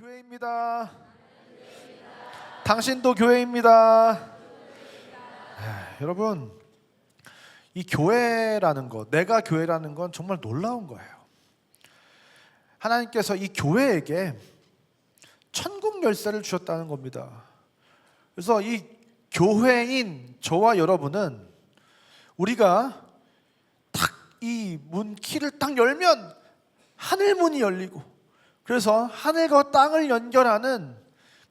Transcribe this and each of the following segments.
교회입니다. 당신도 교회입니다. 여러분, 이 교회라는 것, 내가 교회라는 건 정말 놀라운 거예요. 하나님께서 이 교회에게 천국 열쇠를 주셨다는 겁니다. 그래서 이 교회인 저와 여러분은 우리가 딱 이 문 키를 딱 열면 하늘 문이 열리고, 그래서 하늘과 땅을 연결하는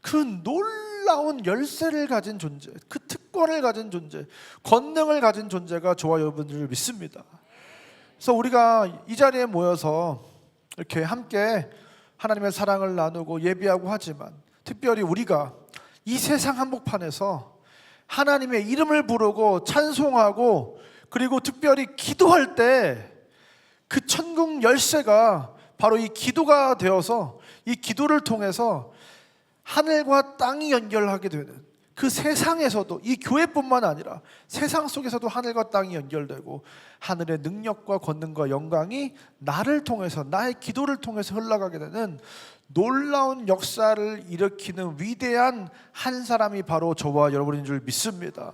그 놀라운 열쇠를 가진 존재, 그 특권을 가진 존재, 권능을 가진 존재가 저와 여러분들을 믿습니다. 그래서 우리가 이 자리에 모여서 이렇게 함께 하나님의 사랑을 나누고 예배하고 하지만, 특별히 우리가 이 세상 한복판에서 하나님의 이름을 부르고 찬송하고, 그리고 특별히 기도할 때 그 천국 열쇠가 바로 이 기도가 되어서, 이 기도를 통해서 하늘과 땅이 연결하게 되는, 그 세상에서도, 이 교회뿐만 아니라 세상 속에서도 하늘과 땅이 연결되고, 하늘의 능력과 권능과 영광이 나를 통해서, 나의 기도를 통해서 흘러가게 되는 놀라운 역사를 일으키는 위대한 한 사람이 바로 저와 여러분인 줄 믿습니다.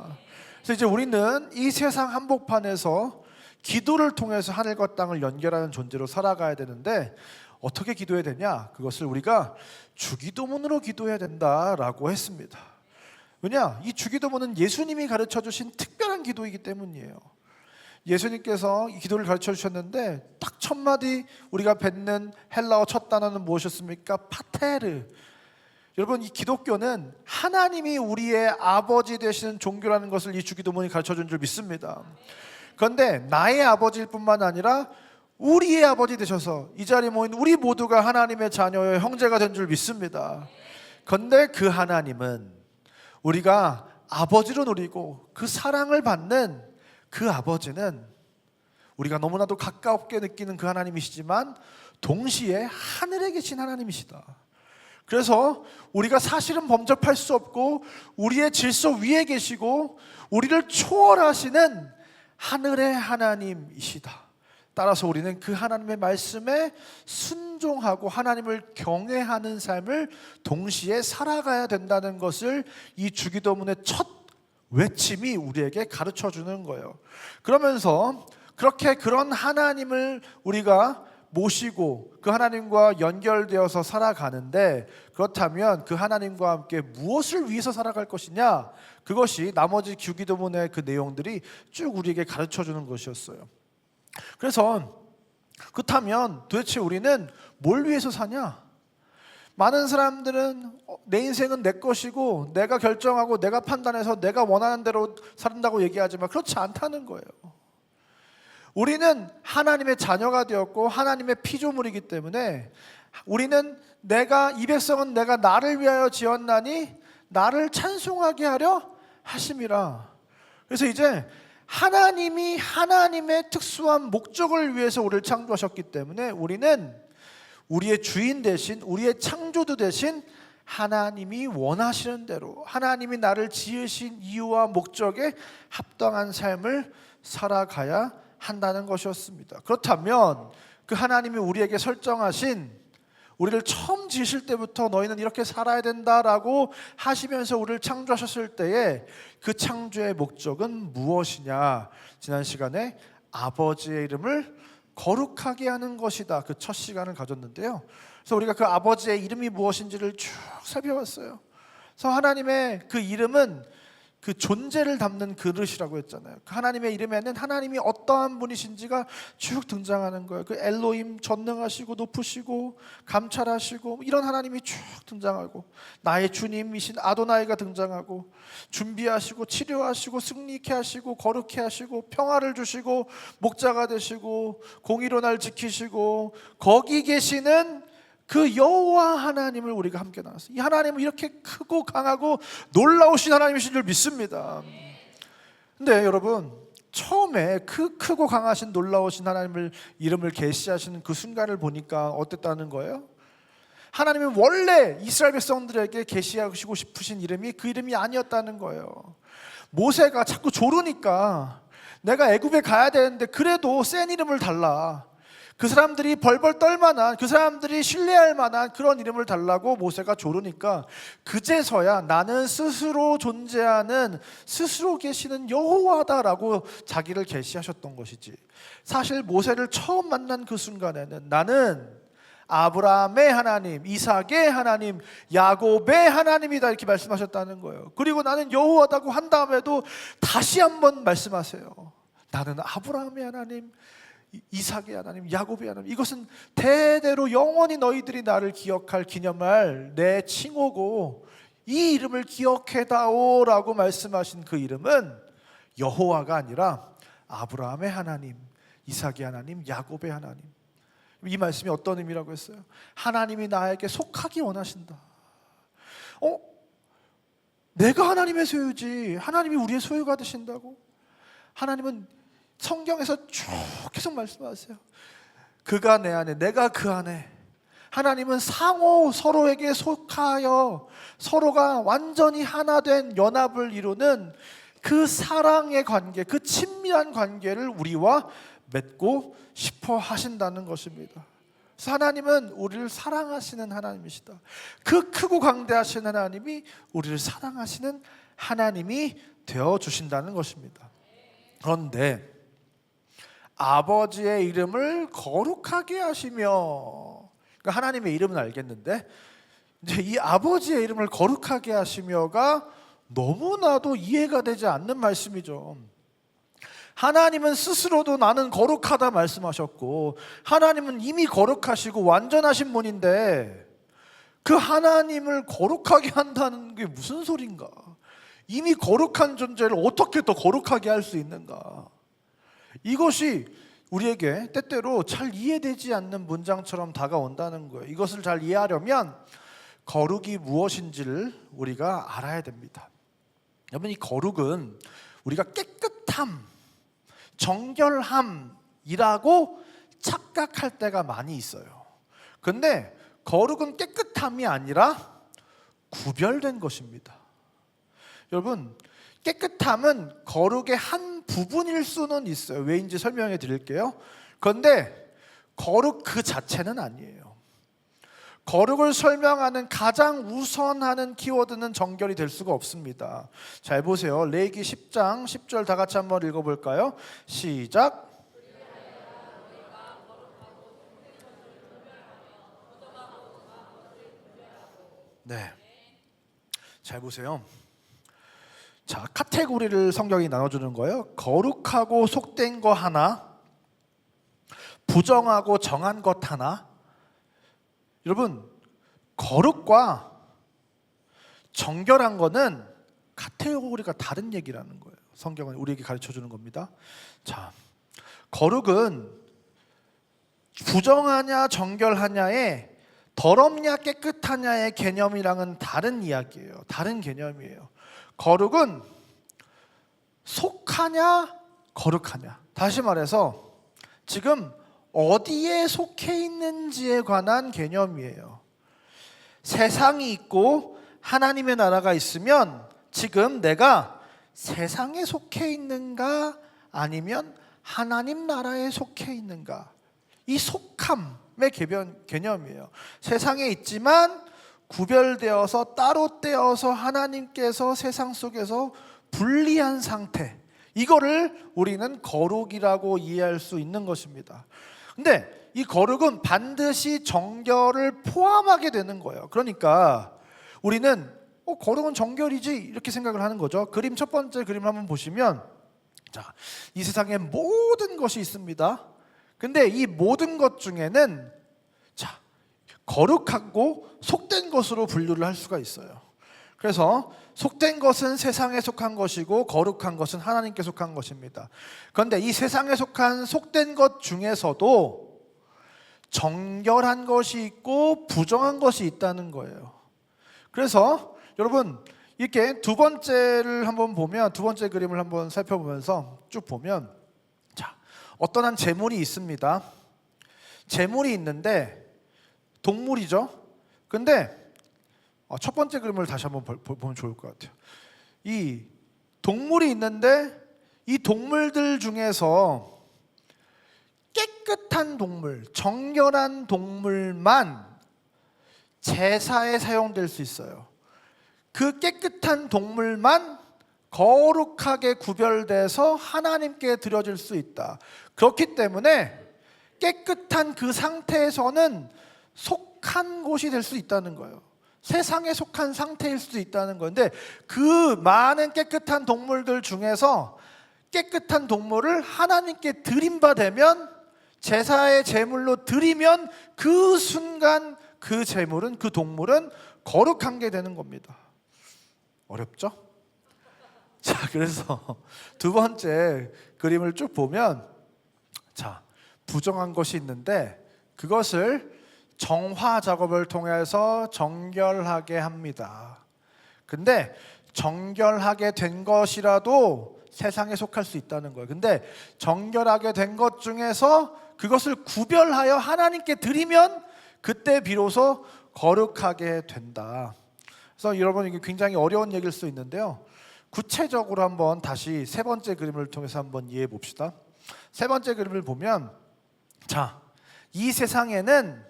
그래서 이제 우리는 이 세상 한복판에서 기도를 통해서 하늘과 땅을 연결하는 존재로 살아가야 되는데, 어떻게 기도해야 되냐? 그것을 우리가 주기도문으로 기도해야 된다라고 했습니다. 왜냐? 이 주기도문은 예수님이 가르쳐 주신 특별한 기도이기 때문이에요. 예수님께서 이 기도를 가르쳐 주셨는데, 딱 첫 마디 우리가 뱉는 헬라어 첫 단어는 무엇이었습니까? 파테르. 여러분, 이 기독교는 하나님이 우리의 아버지 되시는 종교라는 것을 이 주기도문이 가르쳐 준 줄 믿습니다. 그런데 나의 아버지일 뿐만 아니라 우리의 아버지 되셔서 이 자리에 모인 우리 모두가 하나님의 자녀의 형제가 된 줄 믿습니다. 그런데 그 하나님은 우리가 아버지로 누리고 그 사랑을 받는 그 아버지는 우리가 너무나도 가깝게 느끼는 그 하나님이시지만, 동시에 하늘에 계신 하나님이시다. 그래서 우리가 사실은 범접할 수 없고 우리의 질서 위에 계시고 우리를 초월하시는 하늘의 하나님이시다. 따라서 우리는 그 하나님의 말씀에 순종하고 하나님을 경외하는 삶을 동시에 살아가야 된다는 것을 이 주기도문의 첫 외침이 우리에게 가르쳐 주는 거예요. 그러면서 그렇게 그런 하나님을 우리가 모시고 그 하나님과 연결되어서 살아가는데, 그렇다면 그 하나님과 함께 무엇을 위해서 살아갈 것이냐? 그것이 나머지 주기도문의 그 내용들이 쭉 우리에게 가르쳐주는 것이었어요. 그래서 그렇다면 도대체 우리는 뭘 위해서 사냐? 많은 사람들은 내 인생은 내 것이고 내가 결정하고 내가 판단해서 내가 원하는 대로 산다고 얘기하지만 그렇지 않다는 거예요. 우리는 하나님의 자녀가 되었고 하나님의 피조물이기 때문에 우리는 이 백성은 내가 나를 위하여 지었나니 나를 찬송하게 하려 하심이라. 그래서 이제 하나님이 하나님의 특수한 목적을 위해서 우리를 창조하셨기 때문에 우리는 우리의 주인 대신, 우리의 창조주 대신 하나님이 원하시는 대로, 하나님이 나를 지으신 이유와 목적에 합당한 삶을 살아가야 한다는 것이었습니다. 그렇다면 그 하나님이 우리에게 설정하신, 우리를 처음 지으실 때부터 너희는 이렇게 살아야 된다라고 하시면서 우리를 창조하셨을 때에 그 창조의 목적은 무엇이냐? 지난 시간에 아버지의 이름을 거룩하게 하는 것이다, 그 첫 시간을 가졌는데요. 그래서 우리가 그 아버지의 이름이 무엇인지를 쭉 살펴봤어요. 그래서 하나님의 그 이름은 그 존재를 담는 그릇이라고 했잖아요. 그 하나님의 이름에는 하나님이 어떠한 분이신지가 쭉 등장하는 거예요. 그 엘로힘, 전능하시고 높으시고 감찰하시고 이런 하나님이 쭉 등장하고, 나의 주님이신 아도나이가 등장하고, 준비하시고 치료하시고 승리케 하시고 거룩케 하시고 평화를 주시고 목자가 되시고 공의로 날 지키시고 거기 계시는 그 여호와 하나님을 우리가 함께 나눴어요. 이 하나님은 이렇게 크고 강하고 놀라우신 하나님이신 줄 믿습니다. 근데 여러분, 처음에 그 크고 강하신 놀라우신 하나님을 이름을 계시하시는 그 순간을 보니까 어땠다는 거예요? 하나님은 원래 이스라엘 백성들에게 계시하시고 싶으신 이름이 그 이름이 아니었다는 거예요. 모세가 자꾸 조르니까 내가 애굽에 가야 되는데 그래도 센 이름을 달라. 그 사람들이 벌벌 떨만한, 그 사람들이 신뢰할 만한 그런 이름을 달라고 모세가 조르니까 그제서야 나는 스스로 존재하는, 스스로 계시는 여호와다라고 자기를 계시하셨던 것이지. 사실 모세를 처음 만난 그 순간에는 나는 아브라함의 하나님, 이삭의 하나님, 야곱의 하나님이다 이렇게 말씀하셨다는 거예요. 그리고 나는 여호와다고 한 다음에도 다시 한번 말씀하세요. 나는 아브라함의 하나님, 이삭의 하나님, 야곱의 하나님. 이것은 대대로 영원히 너희들이 나를 기억할, 기념할 내 칭호고 이 이름을 기억해다오라고 말씀하신 그 이름은 여호와가 아니라 아브라함의 하나님, 이삭의 하나님, 야곱의 하나님. 이 말씀이 어떤 의미라고 했어요? 하나님이 나에게 속하기 원하신다. 내가 하나님의 소유지 하나님이 우리의 소유가 되신다고? 하나님은 성경에서 쭉 계속 말씀하세요. 그가 내 안에, 내가 그 안에. 하나님은 상호 서로에게 속하여 서로가 완전히 하나 된 연합을 이루는 그 사랑의 관계, 그 친밀한 관계를 우리와 맺고 싶어 하신다는 것입니다. 그래서 하나님은 우리를 사랑하시는 하나님이시다. 그 크고 광대하신 하나님이 우리를 사랑하시는 하나님이 되어주신다는 것입니다. 그런데 아버지의 이름을 거룩하게 하시며, 그러니까 하나님의 이름은 알겠는데 이제 이 아버지의 이름을 거룩하게 하시며가 너무나도 이해가 되지 않는 말씀이죠. 하나님은 스스로도 나는 거룩하다 말씀하셨고 하나님은 이미 거룩하시고 완전하신 분인데 그 하나님을 거룩하게 한다는 게 무슨 소린가? 이미 거룩한 존재를 어떻게 더 거룩하게 할 수 있는가? 이것이 우리에게 때때로 잘 이해되지 않는 문장처럼 다가온다는 거예요. 이것을 잘 이해하려면 거룩이 무엇인지를 우리가 알아야 됩니다. 여러분, 이 거룩은 우리가 깨끗함, 정결함이라고 착각할 때가 많이 있어요. 근데 거룩은 깨끗함이 아니라 구별된 것입니다. 여러분, 깨끗함은 거룩의 한 부분일 수는 있어요. 왜인지 설명해 드릴게요. 그런데 거룩 그 자체는 아니에요. 거룩을 설명하는 가장 우선하는 키워드는 정결이 될 수가 없습니다. 잘 보세요. 레위기 10장 10절 다 같이 한번 읽어볼까요? 시작. 네, 잘 보세요. 자, 카테고리를 성경이 나눠주는 거예요. 거룩하고 속된 거 하나, 부정하고 정한 것 하나. 여러분, 거룩과 정결한 거는 카테고리가 다른 얘기라는 거예요. 성경은 우리에게 가르쳐주는 겁니다. 자, 거룩은 부정하냐 정결하냐의, 더럽냐 깨끗하냐의 개념이랑은 다른 이야기예요. 다른 개념이에요. 거룩은 속하냐 거룩하냐. 다시 말해서 지금 어디에 속해 있는지에 관한 개념이에요. 세상이 있고 하나님의 나라가 있으면 지금 내가 세상에 속해 있는가 아니면 하나님 나라에 속해 있는가. 이 속함의 개념이에요. 세상에 있지만 구별되어서 따로 떼어서 하나님께서 세상 속에서 분리한 상태, 이거를 우리는 거룩이라고 이해할 수 있는 것입니다. 근데 이 거룩은 반드시 정결을 포함하게 되는 거예요. 그러니까 우리는 거룩은 정결이지 이렇게 생각을 하는 거죠. 그림 첫 번째 그림 한번 보시면, 자, 이 세상에 모든 것이 있습니다. 근데 이 모든 것 중에는 자, 거룩하고 속된 것으로 분류를 할 수가 있어요. 그래서 속된 것은 세상에 속한 것이고 거룩한 것은 하나님께 속한 것입니다. 그런데 이 세상에 속한 속된 것 중에서도 정결한 것이 있고 부정한 것이 있다는 거예요. 그래서 여러분, 이렇게 두 번째를 한번 보면, 두 번째 그림을 한번 살펴보면서 쭉 보면, 자, 어떤 한 재물이 있습니다. 재물이 있는데 동물이죠. 근데 첫 번째 그림을 다시 한번 보면 좋을 것 같아요. 이 동물이 있는데 이 동물들 중에서 깨끗한 동물, 정결한 동물만 제사에 사용될 수 있어요. 그 깨끗한 동물만 거룩하게 구별돼서 하나님께 드려질 수 있다. 그렇기 때문에 깨끗한 그 상태에서는 속한 곳이 될 수 있다는 거예요. 세상에 속한 상태일 수도 있다는 건데, 그 많은 깨끗한 동물들 중에서 깨끗한 동물을 하나님께 드림받으면, 제사의 제물로 드리면 그 순간 그 제물은, 그 동물은 거룩한 게 되는 겁니다. 어렵죠? 자, 그래서 두 번째 그림을 쭉 보면, 자, 부정한 것이 있는데 그것을 정화 작업을 통해서 정결하게 합니다. 근데 정결하게 된 것이라도 세상에 속할 수 있다는 거예요. 근데 정결하게 된 것 중에서 그것을 구별하여 하나님께 드리면 그때 비로소 거룩하게 된다. 그래서 여러분, 이게 굉장히 어려운 얘기일 수 있는데요, 구체적으로 한번 다시 세 번째 그림을 통해서 한번 이해해 봅시다. 세 번째 그림을 보면, 자, 이 세상에는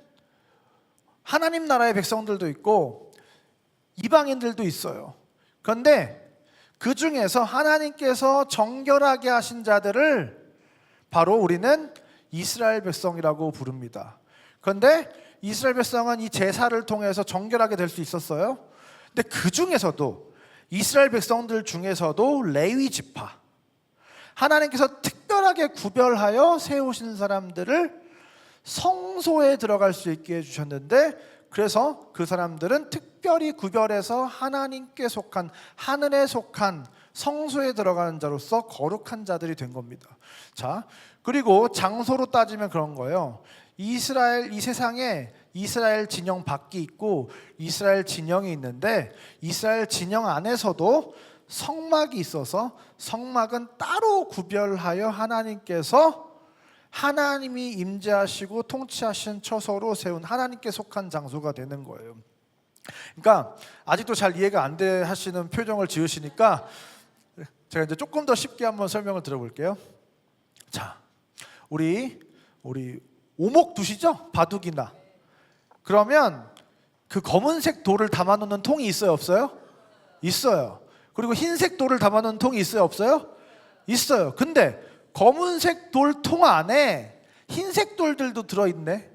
하나님 나라의 백성들도 있고 이방인들도 있어요. 그런데 그 중에서 하나님께서 정결하게 하신 자들을 바로 우리는 이스라엘 백성이라고 부릅니다. 그런데 이스라엘 백성은 이 제사를 통해서 정결하게 될 수 있었어요. 근데 그 중에서도, 이스라엘 백성들 중에서도 레위 지파, 하나님께서 특별하게 구별하여 세우신 사람들을 성소에 들어갈 수 있게 해주셨는데, 그래서 그 사람들은 특별히 구별해서 하나님께 속한, 하늘에 속한 성소에 들어가는 자로서 거룩한 자들이 된 겁니다. 자, 그리고 장소로 따지면 그런 거예요. 이 세상에 이스라엘 진영 밖이 있고 이스라엘 진영이 있는데, 이스라엘 진영 안에서도 성막이 있어서 성막은 따로 구별하여 하나님께서, 하나님이 임재하시고 통치하신 처소로 세운 하나님께 속한 장소가 되는 거예요. 그러니까 아직도 잘 이해가 안 돼 하시는 표정을 지으시니까 제가 이제 조금 더 쉽게 한번 설명을 드려볼게요. 자, 우리 오목 두시죠? 바둑이나. 그러면 그 검은색 돌을 담아놓는 통이 있어요, 없어요? 있어요. 그리고 흰색 돌을 담아놓는 통이 있어요, 없어요? 있어요. 근데 검은색 돌통 안에 흰색 돌들도 들어있네.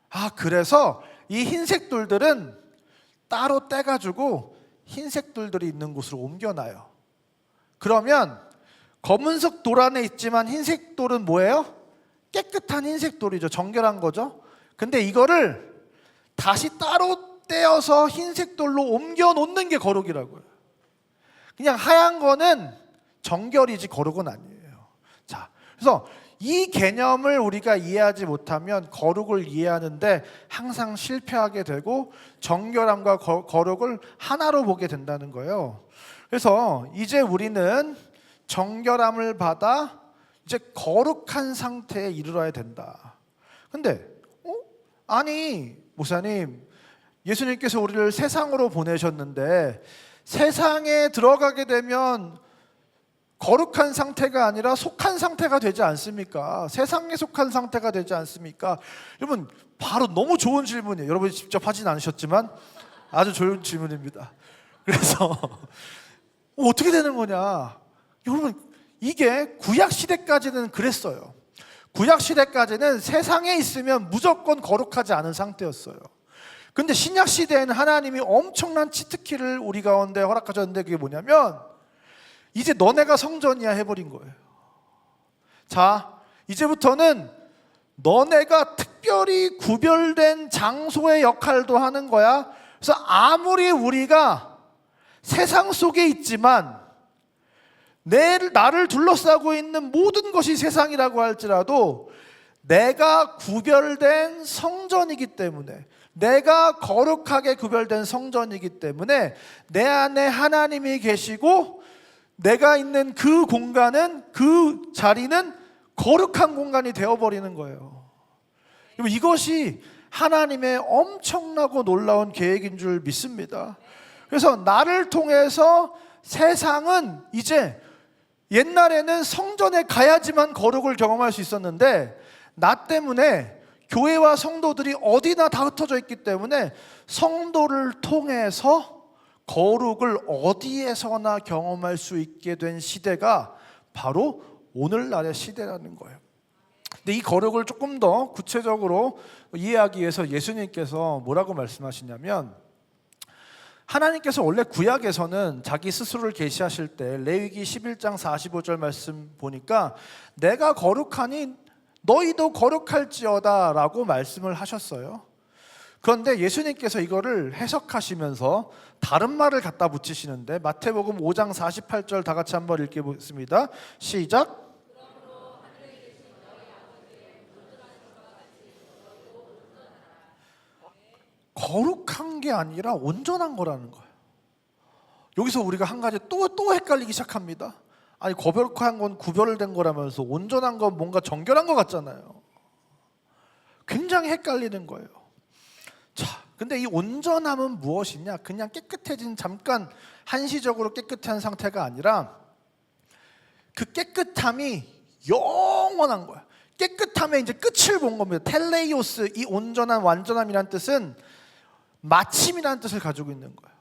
아, 그래서 이 흰색 돌들은 따로 떼가지고 흰색 돌들이 있는 곳으로 옮겨놔요. 그러면 검은색 돌 안에 있지만 흰색 돌은 뭐예요? 깨끗한 흰색 돌이죠. 정결한 거죠. 근데 이거를 다시 따로 떼어서 흰색 돌로 옮겨 놓는 게 거룩이라고요. 그냥 하얀 거는 정결이지 거룩은 아니에요. 자, 그래서 이 개념을 우리가 이해하지 못하면 거룩을 이해하는데 항상 실패하게 되고, 정결함과 거룩을 하나로 보게 된다는 거예요. 그래서 이제 우리는 정결함을 받아 이제 거룩한 상태에 이르러야 된다. 근데 아니 목사님, 예수님께서 우리를 세상으로 보내셨는데 세상에 들어가게 되면 거룩한 상태가 아니라 속한 상태가 되지 않습니까? 세상에 속한 상태가 되지 않습니까? 여러분, 바로 너무 좋은 질문이에요. 여러분이 직접 하진 않으셨지만 아주 좋은 질문입니다. 그래서 어떻게 되는 거냐? 여러분, 이게 구약시대까지는 그랬어요. 구약시대까지는 세상에 있으면 무조건 거룩하지 않은 상태였어요. 근데 신약시대에는 하나님이 엄청난 치트키를 우리 가운데 허락하셨는데, 그게 뭐냐면 이제 너네가 성전이야 해버린 거예요. 자, 이제부터는 너네가 특별히 구별된 장소의 역할도 하는 거야. 그래서 아무리 우리가 세상 속에 있지만 나를 둘러싸고 있는 모든 것이 세상이라고 할지라도 내가 구별된 성전이기 때문에, 내가 거룩하게 구별된 성전이기 때문에 내 안에 하나님이 계시고 내가 있는 그 공간은, 그 자리는 거룩한 공간이 되어버리는 거예요. 이것이 하나님의 엄청나고 놀라운 계획인 줄 믿습니다. 그래서 나를 통해서 세상은 이제, 옛날에는 성전에 가야지만 거룩을 경험할 수 있었는데 나 때문에 교회와 성도들이 어디나 다 흩어져 있기 때문에 성도를 통해서 거룩을 어디에서나 경험할 수 있게 된 시대가 바로 오늘날의 시대라는 거예요. 근데 이 거룩을 조금 더 구체적으로 이해하기 위해서 예수님께서 뭐라고 말씀하시냐면, 하나님께서 원래 구약에서는 자기 스스로를 계시하실 때 레위기 11장 45절 말씀 보니까 내가 거룩하니 너희도 거룩할지어다 라고 말씀을 하셨어요. 그런데 예수님께서 이거를 해석하시면서 다른 말을 갖다 붙이시는데, 마태복음 5장 48절 다 같이 한번 읽어보겠습니다. 시작. 거룩한 게 아니라 온전한 거라는 거예요. 여기서 우리가 한 가지 또 헷갈리기 시작합니다. 아니, 거룩한 건 구별된 거라면서 온전한 건 뭔가 정결한 것 같잖아요. 굉장히 헷갈리는 거예요. 자, 근데 이 온전함은 무엇이냐? 그냥 깨끗해진, 잠깐 한시적으로 깨끗한 상태가 아니라 그 깨끗함이 영원한 거야. 깨끗함의 이제 끝을 본 겁니다. 텔레이오스, 이 온전한 완전함이란 뜻은 마침이라는 뜻을 가지고 있는 거예요.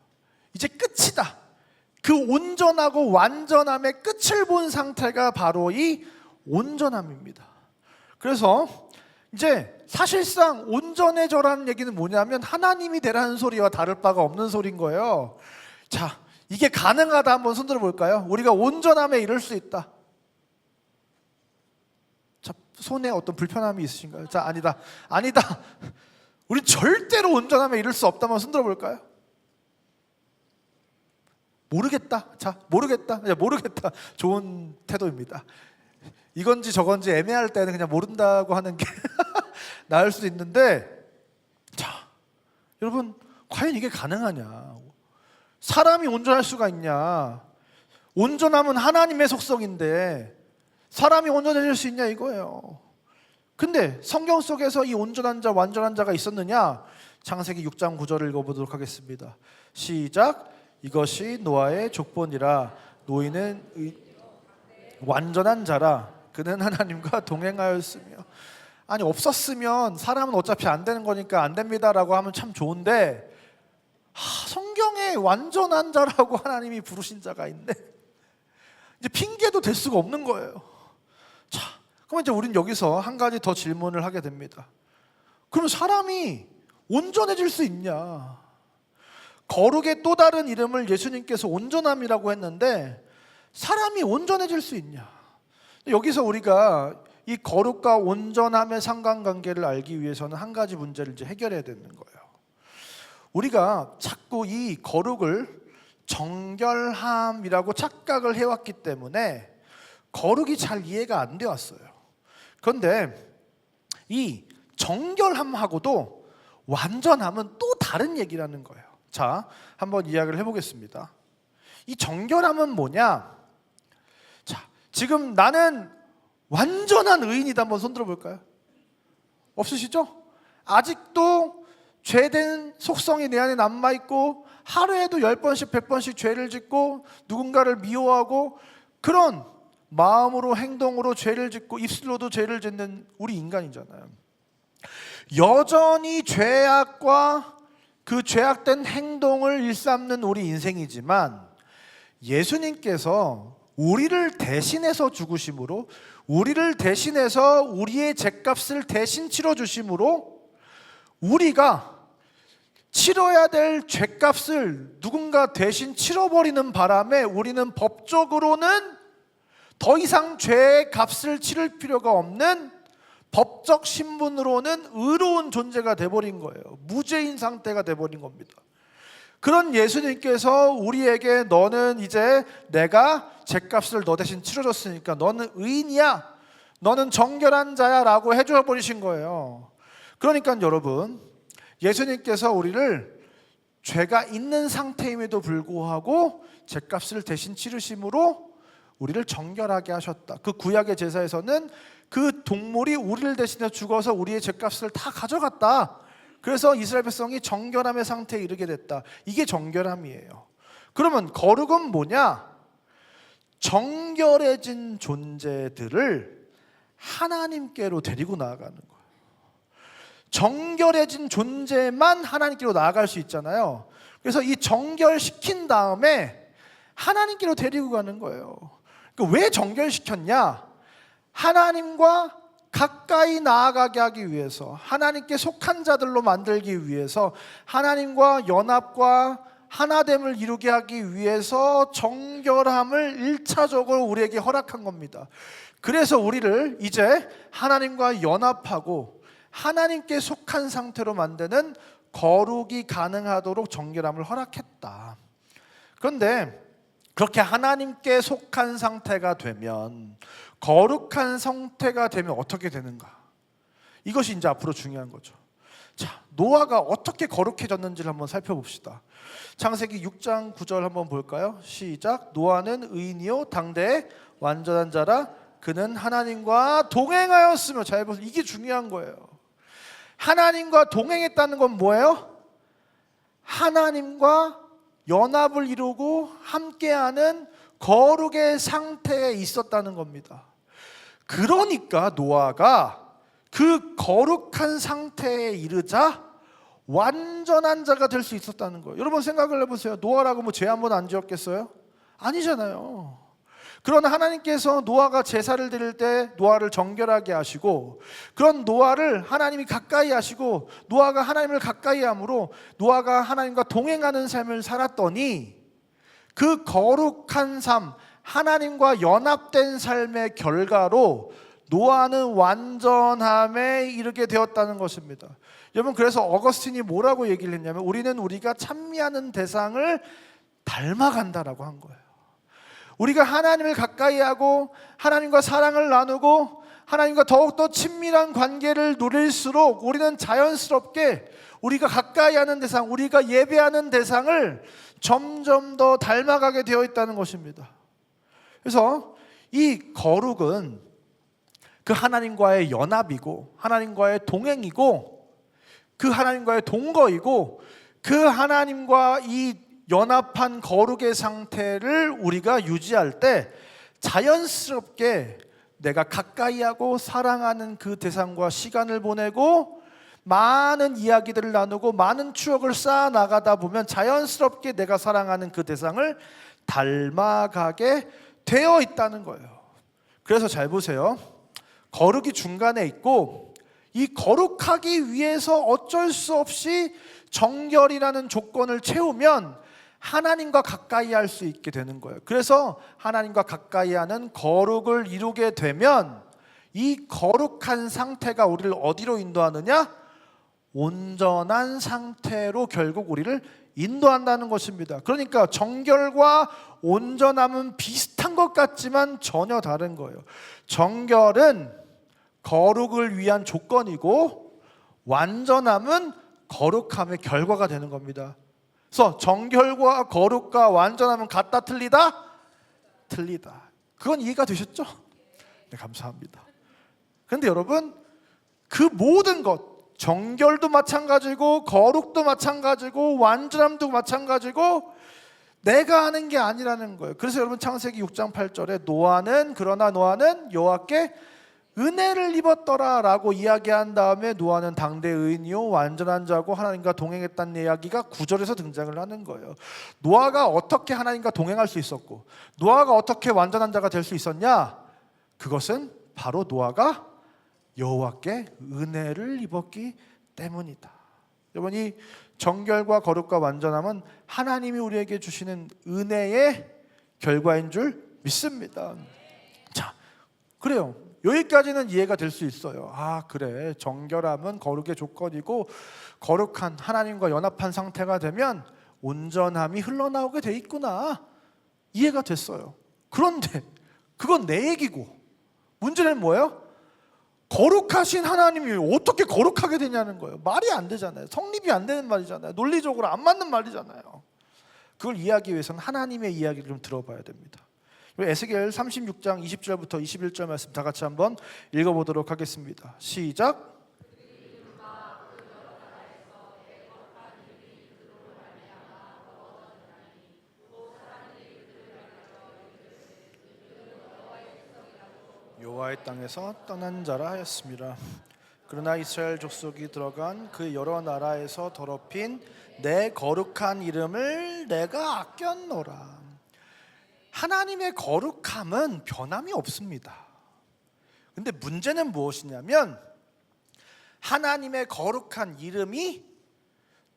이제 끝이다. 그 온전하고 완전함의 끝을 본 상태가 바로 이 온전함입니다. 그래서 이제 사실상 온전해져라는 얘기는 뭐냐면 하나님이 되라는 소리와 다를 바가 없는 소리인 거예요. 자, 이게 가능하다 한번 손들어 볼까요? 우리가 온전함에 이를 수 있다. 자, 손에 어떤 불편함이 있으신가요? 자, 아니다. 우리 절대로 온전함에 이를 수 없다면 손들어 볼까요? 모르겠다. 자, 모르겠다. 모르겠다. 좋은 태도입니다. 이건지 저건지 애매할 때는 그냥 모른다고 하는 게 나을 수도 있는데, 자, 여러분, 과연 이게 가능하냐? 사람이 온전할 수가 있냐? 온전함은 하나님의 속성인데 사람이 온전해질 수 있냐 이거예요. 근데 성경 속에서 이 온전한 자, 완전한 자가 있었느냐? 창세기 6장 9절을 읽어보도록 하겠습니다. 시작. 이것이 노아의 족본이라. 노이는 완전한 자라. 그는 하나님과 동행하였으며. 아니, 없었으면 사람은 어차피 안 되는 거니까 안 됩니다라고 하면 참 좋은데, 성경에 완전한 자라고 하나님이 부르신 자가 있네. 이제 핑계도 될 수가 없는 거예요. 자, 그럼 이제 우린 여기서 한 가지 더 질문을 하게 됩니다. 그럼 사람이 온전해질 수 있냐? 거룩의 또 다른 이름을 예수님께서 온전함이라고 했는데 사람이 온전해질 수 있냐? 여기서 우리가 이 거룩과 온전함의 상관관계를 알기 위해서는 한 가지 문제를 이제 해결해야 되는 거예요. 우리가 자꾸 이 거룩을 정결함이라고 착각을 해왔기 때문에 거룩이 잘 이해가 안 되었어요. 그런데 이 정결함하고도 완전함은 또 다른 얘기라는 거예요. 자, 한번 이야기를 해보겠습니다. 이 정결함은 뭐냐? 자, 지금 나는 완전한 의인이다. 한번 손들어 볼까요? 없으시죠? 아직도 죄된 속성이 내 안에 남아있고 하루에도 10번씩 100번씩 죄를 짓고 누군가를 미워하고 그런 마음으로 행동으로 죄를 짓고 입술로도 죄를 짓는 우리 인간이잖아요. 여전히 죄악과 그 죄악된 행동을 일삼는 우리 인생이지만 예수님께서 우리를 대신해서 죽으심으로, 우리를 대신해서 우리의 죄값을 대신 치러주심으로 우리가 치러야 될 죄값을 누군가 대신 치러버리는 바람에 우리는 법적으로는 더 이상 죄의 값을 치를 필요가 없는 법적 신분으로는 의로운 존재가 돼버린 거예요. 무죄인 상태가 돼버린 겁니다. 그런 예수님께서 우리에게 너는 이제 내가 죄값을 너 대신 치러줬으니까 너는 의인이야, 너는 정결한 자야 라고 해줘 버리신 거예요. 그러니까 여러분, 예수님께서 우리를 죄가 있는 상태임에도 불구하고 죄값을 대신 치르심으로 우리를 정결하게 하셨다. 그 구약의 제사에서는 그 동물이 우리를 대신해 죽어서 우리의 죄값을 다 가져갔다. 그래서 이스라엘 백성이 정결함의 상태에 이르게 됐다. 이게 정결함이에요. 그러면 거룩은 뭐냐? 정결해진 존재들을 하나님께로 데리고 나아가는 거예요. 정결해진 존재만 하나님께로 나아갈 수 있잖아요. 그래서 이 정결시킨 다음에 하나님께로 데리고 가는 거예요. 그러니까 왜 정결시켰냐? 하나님과 가까이 나아가게 하기 위해서, 하나님께 속한 자들로 만들기 위해서, 하나님과 연합과 하나됨을 이루게 하기 위해서 정결함을 1차적으로 우리에게 허락한 겁니다. 그래서 우리를 이제 하나님과 연합하고 하나님께 속한 상태로 만드는 거룩이 가능하도록 정결함을 허락했다. 그런데 그렇게 하나님께 속한 상태가 되면, 거룩한 상태가 되면 어떻게 되는가? 이것이 이제 앞으로 중요한 거죠. 자, 노아가 어떻게 거룩해졌는지를 한번 살펴봅시다. 창세기 6장 9절 한번 볼까요? 시작. 노아는 의인이요 당대의 완전한 자라. 그는 하나님과 동행하였으며. 잘 보세요. 이게 중요한 거예요. 하나님과 동행했다는 건 뭐예요? 하나님과 연합을 이루고 함께하는 거룩의 상태에 있었다는 겁니다. 그러니까 노아가 그 거룩한 상태에 이르자 완전한 자가 될 수 있었다는 거예요. 여러분 생각을 해보세요. 노아라고 뭐 죄 한 번 안 지었겠어요? 아니잖아요. 그러나 하나님께서 노아가 제사를 드릴 때 노아를 정결하게 하시고, 그런 노아를 하나님이 가까이 하시고, 노아가 하나님을 가까이 함으로 노아가 하나님과 동행하는 삶을 살았더니 그 거룩한 삶, 하나님과 연합된 삶의 결과로 노아는 완전함에 이르게 되었다는 것입니다. 여러분, 그래서 어거스틴이 뭐라고 얘기를 했냐면, 우리는 우리가 찬미하는 대상을 닮아간다라고 한 거예요. 우리가 하나님을 가까이 하고 하나님과 사랑을 나누고 하나님과 더욱더 친밀한 관계를 누릴수록 우리는 자연스럽게 우리가 가까이 하는 대상, 우리가 예배하는 대상을 점점 더 닮아가게 되어 있다는 것입니다. 그래서 이 거룩은 그 하나님과의 연합이고, 하나님과의 동행이고, 그 하나님과의 동거이고, 그 하나님과 이 연합한 거룩의 상태를 우리가 유지할 때 자연스럽게 내가 가까이 하고 사랑하는 그 대상과 시간을 보내고 많은 이야기들을 나누고 많은 추억을 쌓아 나가다 보면 자연스럽게 내가 사랑하는 그 대상을 닮아가게 되어 있다는 거예요. 그래서 잘 보세요. 거룩이 중간에 있고, 이 거룩하기 위해서 어쩔 수 없이 정결이라는 조건을 채우면 하나님과 가까이 할 수 있게 되는 거예요. 그래서 하나님과 가까이 하는 거룩을 이루게 되면 이 거룩한 상태가 우리를 어디로 인도하느냐? 온전한 상태로 결국 우리를 인도한다는 것입니다. 그러니까 정결과 온전함은 비슷한 것 같지만 전혀 다른 거예요. 정결은 거룩을 위한 조건이고, 완전함은 거룩함의 결과가 되는 겁니다. 그래서 정결과 거룩과 완전함은 같다 틀리다? 틀리다. 그건 이해가 되셨죠? 네, 감사합니다. 그런데 여러분, 그 모든 것, 정결도 마찬가지고 거룩도 마찬가지고 완전함도 마찬가지고 내가 하는 게 아니라는 거예요. 그래서 여러분 창세기 6장 8절에 그러나 노아는 여호와께 은혜를 입었더라 라고 이야기한 다음에 노아는 당대 의인이요 완전한 자고 하나님과 동행했다는 이야기가 9절에서 등장을 하는 거예요. 노아가 어떻게 하나님과 동행할 수 있었고, 노아가 어떻게 완전한 자가 될 수 있었냐? 그것은 바로 노아가 여호와께 은혜를 입었기 때문이다. 여러분, 이 정결과 거룩과 완전함은 하나님이 우리에게 주시는 은혜의 결과인 줄 믿습니다. 자, 그래요. 여기까지는 이해가 될 수 있어요. 아, 그래, 정결함은 거룩의 조건이고 거룩한 하나님과 연합한 상태가 되면 온전함이 흘러나오게 돼 있구나. 이해가 됐어요. 그런데 그건 내 얘기고, 문제는 뭐예요? 거룩하신 하나님이 어떻게 거룩하게 되냐는 거예요. 말이 안 되잖아요. 성립이 안 되는 말이잖아요. 논리적으로 안 맞는 말이잖아요. 그걸 이해하기 위해서는 하나님의 이야기를 좀 들어봐야 됩니다. 에스겔 36장 20절부터 21절 말씀 다 같이 한번 읽어보도록 하겠습니다. 시작. 여호와의 땅에서 떠난 자라 하였습니다. 그러나 이스라엘 족속이 들어간 그 여러 나라에서 더럽힌 내 거룩한 이름을 내가 아꼈노라. 하나님의 거룩함은 변함이 없습니다. 근데 문제는 무엇이냐면 하나님의 거룩한 이름이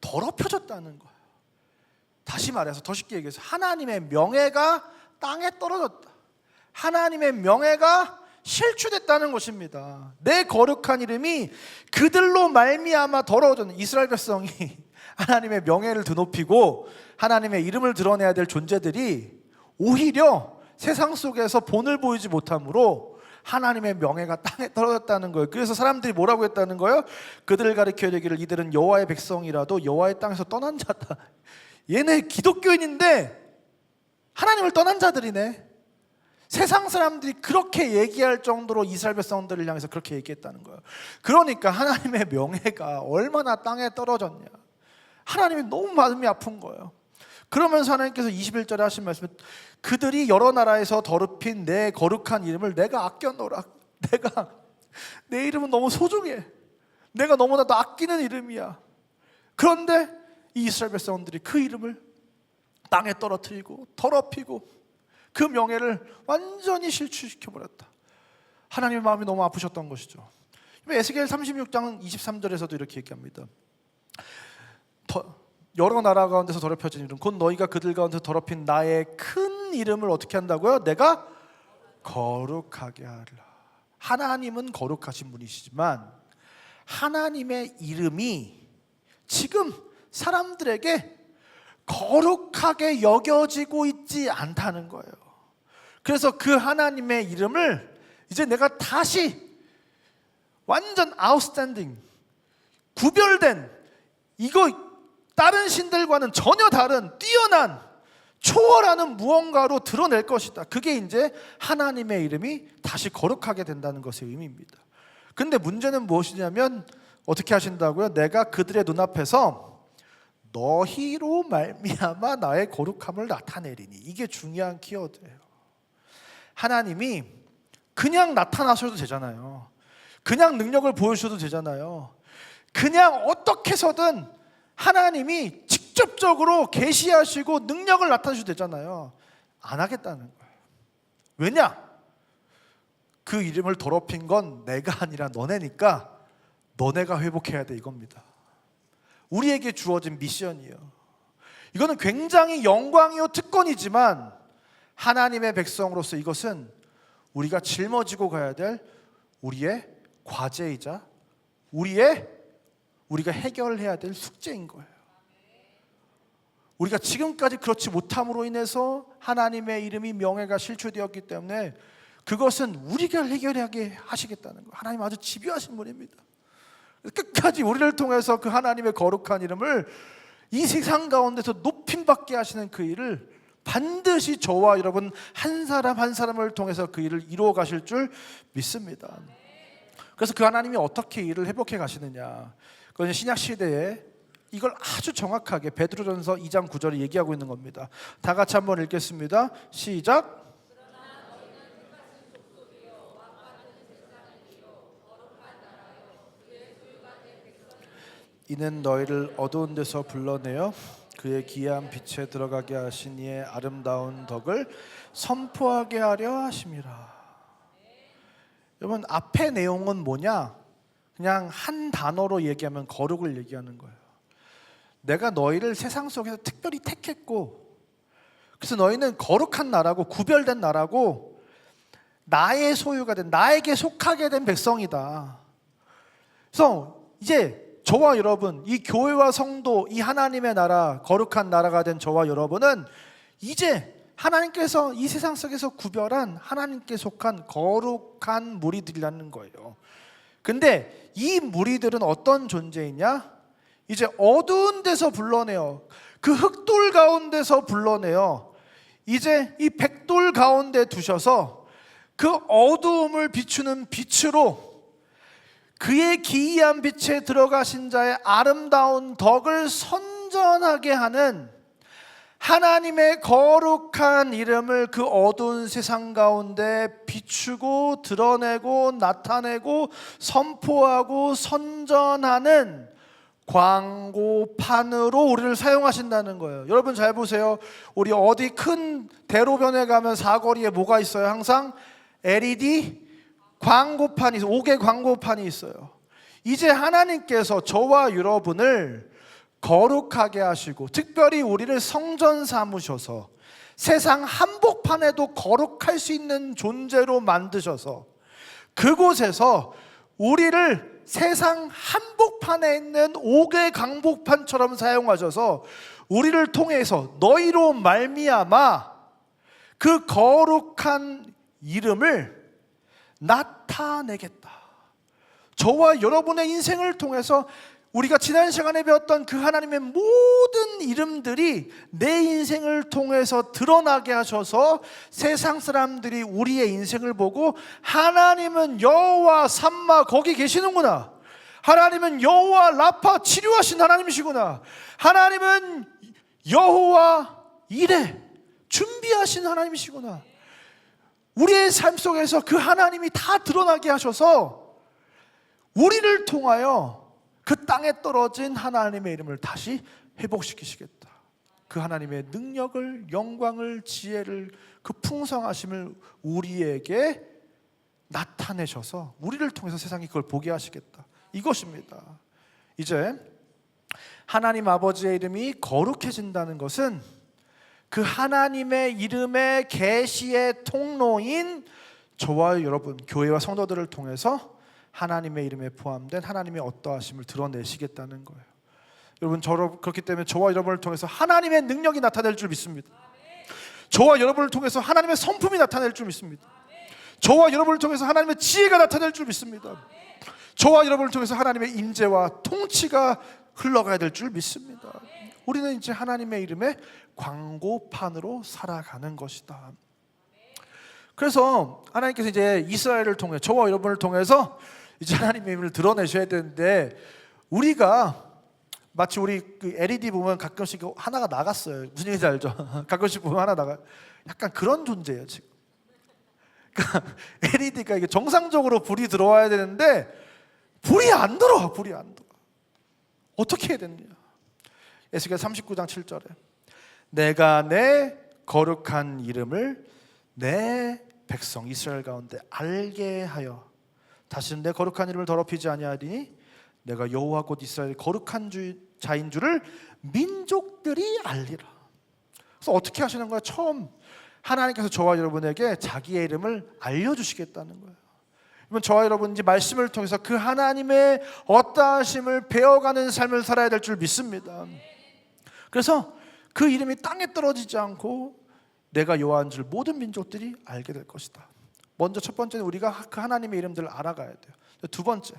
더럽혀졌다는 거예요. 다시 말해서 더 쉽게 얘기해서 하나님의 명예가 땅에 떨어졌다. 하나님의 명예가 실추됐다는 것입니다. 내 거룩한 이름이 그들로 말미암아 더러워졌는 이스라엘 백성이 하나님의 명예를 드높이고 하나님의 이름을 드러내야 될 존재들이 오히려 세상 속에서 본을 보이지 못함으로 하나님의 명예가 땅에 떨어졌다는 거예요. 그래서 사람들이 뭐라고 했다는 거예요? 그들을 가리켜 이르기를 이들은 여호와의 백성이라도 여호와의 땅에서 떠난 자다. 얘네 기독교인인데 하나님을 떠난 자들이네. 세상 사람들이 그렇게 얘기할 정도로 이스라엘 백성들을 향해서 그렇게 얘기했다는 거예요. 그러니까 하나님의 명예가 얼마나 땅에 떨어졌냐. 하나님이 너무 마음이 아픈 거예요. 그러면서 하나님께서 21절에 하신 말씀, 그들이 여러 나라에서 더럽힌 내 거룩한 이름을 내가 아껴놓으라. 내 이름은 너무 소중해. 내가 너무나도 아끼는 이름이야. 그런데 이 이스라엘 백성들이 그 이름을 땅에 떨어뜨리고 더럽히고 그 명예를 완전히 실추시켜버렸다. 하나님의 마음이 너무 아프셨던 것이죠. 에스겔 36장 23절에서도 이렇게 얘기합니다. 여러 나라 가운데서 더럽혀진 이름 곧 너희가 그들 가운데서 더럽힌 나의 큰 이름을 어떻게 한다고요? 내가 거룩하게 하리라. 하나님은 거룩하신 분이시지만 하나님의 이름이 지금 사람들에게 거룩하게 여겨지고 있지 않다는 거예요. 그래서 그 하나님의 이름을 이제 내가 다시 완전 아웃스탠딩, 구별된, 이거 다른 신들과는 전혀 다른 뛰어난 초월하는 무언가로 드러낼 것이다. 그게 이제 하나님의 이름이 다시 거룩하게 된다는 것의 의미입니다. 근데 문제는 무엇이냐면 어떻게 하신다고요? 내가 그들의 눈앞에서 너희로 말미암아 나의 거룩함을 나타내리니. 이게 중요한 키워드예요. 하나님이 그냥 나타나셔도 되잖아요. 그냥 능력을 보여주셔도 되잖아요. 그냥 어떻게 해서든 하나님이 직접적으로 계시하시고 능력을 나타내셔도 되잖아요. 안 하겠다는 거예요. 왜냐? 그 이름을 더럽힌 건 내가 아니라 너네니까 너네가 회복해야 돼, 이겁니다. 우리에게 주어진 미션이에요. 이거는 굉장히 영광이요 특권이지만 하나님의 백성으로서 이것은 우리가 짊어지고 가야 될 우리의 과제이자 우리가 해결해야 될 숙제인 거예요. 우리가 지금까지 그렇지 못함으로 인해서 하나님의 이름이 명예가 실추되었기 때문에 그것은 우리가 해결하게 하시겠다는 거예요. 하나님 아주 집요하신 분입니다. 끝까지 우리를 통해서 그 하나님의 거룩한 이름을 이 세상 가운데서 높임받게 하시는 그 일을 반드시 저와 여러분 한 사람 한 사람을 통해서 그 일을 이루어 가실 줄 믿습니다. 그래서 그 하나님이 어떻게 일을 회복해 가시느냐, 그건 신약 시대에 이걸 아주 정확하게 베드로전서 2장 9절에 얘기하고 있는 겁니다. 다 같이 한번 읽겠습니다. 시작. 이는 너희를 어두운 데서 불러내어 그의 기이한 빛에 들어가게 하신 이의 아름다운 덕을 선포하게 하려 하심이라. 여러분, 앞의 내용은 뭐냐? 그냥 한 단어로 얘기하면 거룩을 얘기하는 거예요. 내가 너희를 세상 속에서 특별히 택했고, 그래서 너희는 거룩한 나라고 구별된 나라고 나의 소유가 된, 나에게 속하게 된 백성이다. 그래서 이제 저와 여러분, 이 교회와 성도, 이 하나님의 나라, 거룩한 나라가 된 저와 여러분은 이제 하나님께서 이 세상 속에서 구별한 하나님께 속한 거룩한 무리들이라는 거예요. 근데 이 무리들은 어떤 존재이냐? 이제 어두운 데서 불러내어, 그 흑돌 가운데서 불러내어 이제 이 백돌 가운데 두셔서 그 어두움을 비추는 빛으로 그의 기이한 빛에 들어가신 자의 아름다운 덕을 선전하게 하는 하나님의 거룩한 이름을 그 어두운 세상 가운데 비추고 드러내고 나타내고 선포하고 선전하는 광고판으로 우리를 사용하신다는 거예요. 여러분 잘 보세요. 우리 어디 큰 대로변에 가면 사거리에 뭐가 있어요? 항상 LED 광고판이 있어요. 5개 광고판이 있어요. 이제 하나님께서 저와 여러분을 거룩하게 하시고 특별히 우리를 성전 삼으셔서 세상 한복판에도 거룩할 수 있는 존재로 만드셔서 그곳에서 우리를 세상 한복판에 있는 5개 강복판처럼 사용하셔서 우리를 통해서 너희로 말미암아 그 거룩한 이름을 나타내겠다. 저와 여러분의 인생을 통해서 우리가 지난 시간에 배웠던 그 하나님의 모든 이름들이 내 인생을 통해서 드러나게 하셔서 세상 사람들이 우리의 인생을 보고 하나님은 여호와 삼마 거기 계시는구나, 하나님은 여호와 라파 치료하신 하나님이시구나, 하나님은 여호와 이레 준비하신 하나님이시구나, 우리의 삶 속에서 그 하나님이 다 드러나게 하셔서 우리를 통하여 그 땅에 떨어진 하나님의 이름을 다시 회복시키시겠다. 그 하나님의 능력을, 영광을, 지혜를, 그 풍성하심을 우리에게 나타내셔서 우리를 통해서 세상이 그걸 보게 하시겠다. 이것입니다. 이제 하나님 아버지의 이름이 거룩해진다는 것은 그 하나님의 이름의 계시의 통로인 저와 여러분, 교회와 성도들을 통해서 하나님의 이름에 포함된 하나님의 어떠하심을 드러내시겠다는 거예요. 여러분, 그렇기 때문에 저와 여러분을 통해서 하나님의 능력이 나타날 줄 믿습니다. 저와 여러분을 통해서 하나님의 성품이 나타날 줄 믿습니다. 저와 여러분을 통해서 하나님의 지혜가 나타날 줄 믿습니다. 저와 여러분을 통해서 하나님의 임재와 통치가 흘러가야 될 줄 믿습니다. 우리는 이제 하나님의 이름의 광고판으로 살아가는 것이다. 그래서 하나님께서 이제 이스라엘을 통해 저와 여러분을 통해서 이제 하나님의 이름을 드러내셔야 되는데, 우리가 마치 우리 그 LED 보면 가끔씩 하나가 나갔어요. 무슨 얘기인지 알죠? 가끔씩 보면 하나 나가. 약간 그런 존재예요 지금. 그러니까 LED가 이게 정상적으로 불이 들어와야 되는데 불이 안 들어와. 불이 안 들어와. 어떻게 해야 되느냐? 에스겔 39장 7절에 내가 내 거룩한 이름을 내 백성 이스라엘 가운데 알게 하여 다시는 내 거룩한 이름을 더럽히지 아니하리니 내가 여호와 곧 이스라엘 거룩한 자인 줄을 민족들이 알리라. 그래서 어떻게 하시는 거예요? 처음 하나님께서 저와 여러분에게 자기의 이름을 알려주시겠다는 거예요. 그러면 저와 여러분 이제 말씀을 통해서 그 하나님의 어떠하심을 배워가는 삶을 살아야 될 줄 믿습니다. 그래서 그 이름이 땅에 떨어지지 않고 내가 여호와인 줄 모든 민족들이 알게 될 것이다. 먼저 첫 번째는 우리가 그 하나님의 이름들을 알아가야 돼요. 두 번째,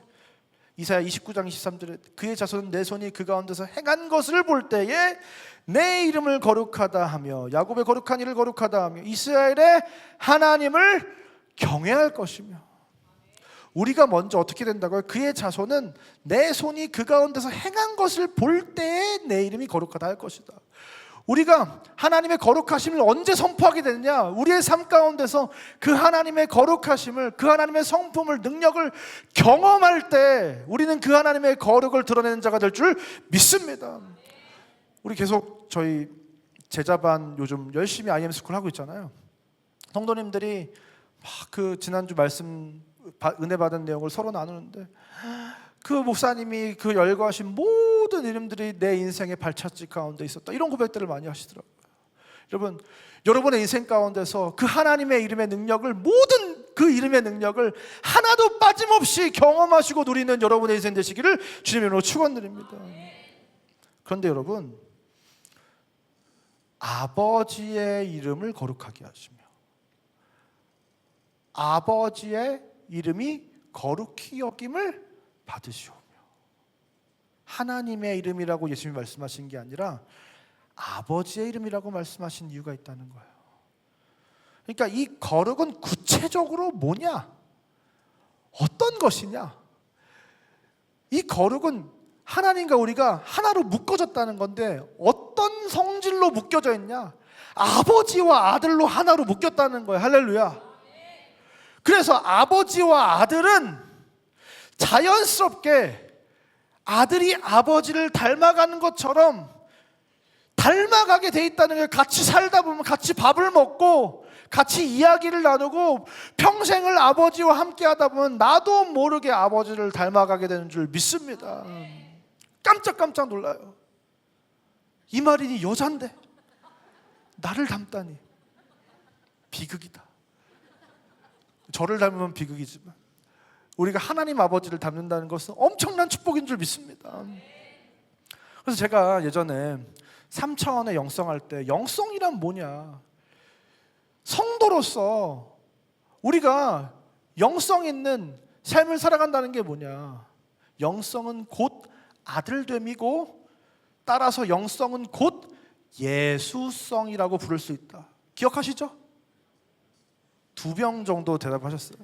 이사야 29장 23절에 그의 자손은 내 손이 그 가운데서 행한 것을 볼 때에 내 이름을 거룩하다 하며 야곱의 거룩한 이를 거룩하다 하며 이스라엘의 하나님을 경외할 것이며. 우리가 먼저 어떻게 된다고요? 그의 자손은 내 손이 그 가운데서 행한 것을 볼 때에 내 이름이 거룩하다 할 것이다. 우리가 하나님의 거룩하심을 언제 선포하게 되느냐? 우리의 삶 가운데서 그 하나님의 거룩하심을, 그 하나님의 성품을, 능력을 경험할 때 우리는 그 하나님의 거룩을 드러내는 자가 될 줄 믿습니다. 우리 계속 저희 제자반 요즘 열심히 IM스쿨 하고 있잖아요. 성도님들이 막 그 지난주 말씀 은혜 받은 내용을 서로 나누는데 그 목사님이 그 열거하신 모든 이름들이 내 인생의 발자취 가운데 있었다, 이런 고백들을 많이 하시더라고요. 여러분, 여러분의 인생 가운데서 그 하나님의 이름의 능력을, 모든 그 이름의 능력을 하나도 빠짐없이 경험하시고 누리는 여러분의 인생 되시기를 주님의 이름으로 축원드립니다. 그런데 여러분, 아버지의 이름을 거룩하게 하시며 아버지의 이름이 거룩히 여김을 받으시오며. 하나님의 이름이라고 예수님이 말씀하신 게 아니라 아버지의 이름이라고 말씀하신 이유가 있다는 거예요. 그러니까 이 거룩은 구체적으로 뭐냐? 어떤 것이냐? 이 거룩은 하나님과 우리가 하나로 묶어졌다는 건데 어떤 성질로 묶여져 있냐? 아버지와 아들로 하나로 묶였다는 거예요. 할렐루야. 그래서 아버지와 아들은 자연스럽게 아들이 아버지를 닮아가는 것처럼 닮아가게 돼 있다는 거예요. 같이 살다 보면 같이 밥을 먹고 같이 이야기를 나누고 평생을 아버지와 함께 하다 보면 나도 모르게 아버지를 닮아가게 되는 줄 믿습니다. 깜짝깜짝 놀라요. 이마린이 여잔데 나를 닮다니. 비극이다. 저를 닮으면 비극이지만 우리가 하나님 아버지를 닮는다는 것은 엄청난 축복인 줄 믿습니다. 그래서 제가 예전에 3차원의 영성할 때, 영성이란 뭐냐? 성도로서 우리가 영성 있는 삶을 살아간다는 게 뭐냐? 영성은 곧 아들됨이고 따라서 영성은 곧 예수성이라고 부를 수 있다. 기억하시죠? 2병 정도 대답하셨어요.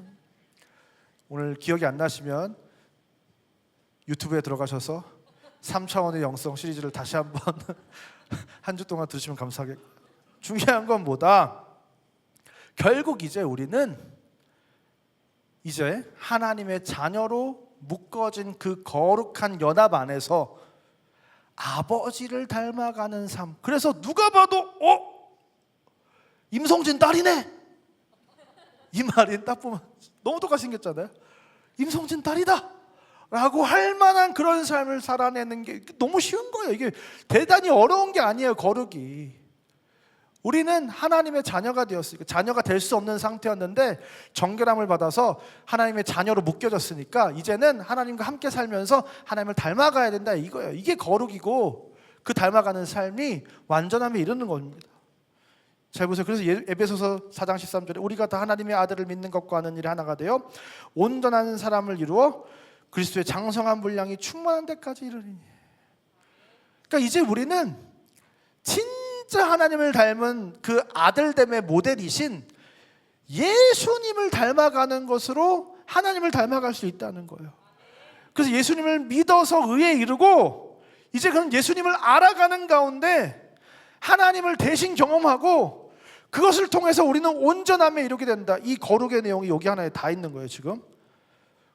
오늘 기억이 안 나시면 유튜브에 들어가셔서 3차원의 영성 시리즈를 다시 한번 한 주 동안 들으시면 감사하겠고요. 중요한 건 뭐다? 결국 이제 우리는 이제 하나님의 자녀로 묶어진 그 거룩한 연합 안에서 아버지를 닮아가는 삶. 그래서 누가 봐도 임성진 딸이네. 이말인 딱 보면 너무 똑같이 생겼잖아요. 임성진 딸이다 라고 할 만한 그런 삶을 살아내는 게 너무 쉬운 거예요. 이게 대단히 어려운 게 아니에요. 거룩이. 우리는 하나님의 자녀가 되었으니까, 자녀가 될 수 없는 상태였는데 정결함을 받아서 하나님의 자녀로 묶여졌으니까 이제는 하나님과 함께 살면서 하나님을 닮아가야 된다, 이거예요. 이게 거룩이고 그 닮아가는 삶이 완전함에 이르는 겁니다. 잘 보세요. 그래서 에베소서 4장 13절에 우리가 다 하나님의 아들을 믿는 것과 하는 일이 하나가 되어 온전한 사람을 이루어 그리스도의 장성한 분량이 충만한 데까지 이르리니. 그러니까 이제 우리는 진짜 하나님을 닮은 그 아들됨의 모델이신 예수님을 닮아가는 것으로 하나님을 닮아갈 수 있다는 거예요. 그래서 예수님을 믿어서 의에 이르고 이제 그런 예수님을 알아가는 가운데 하나님을 대신 경험하고 그것을 통해서 우리는 온전함에 이르게 된다. 이 거룩의 내용이 여기 하나에 다 있는 거예요, 지금.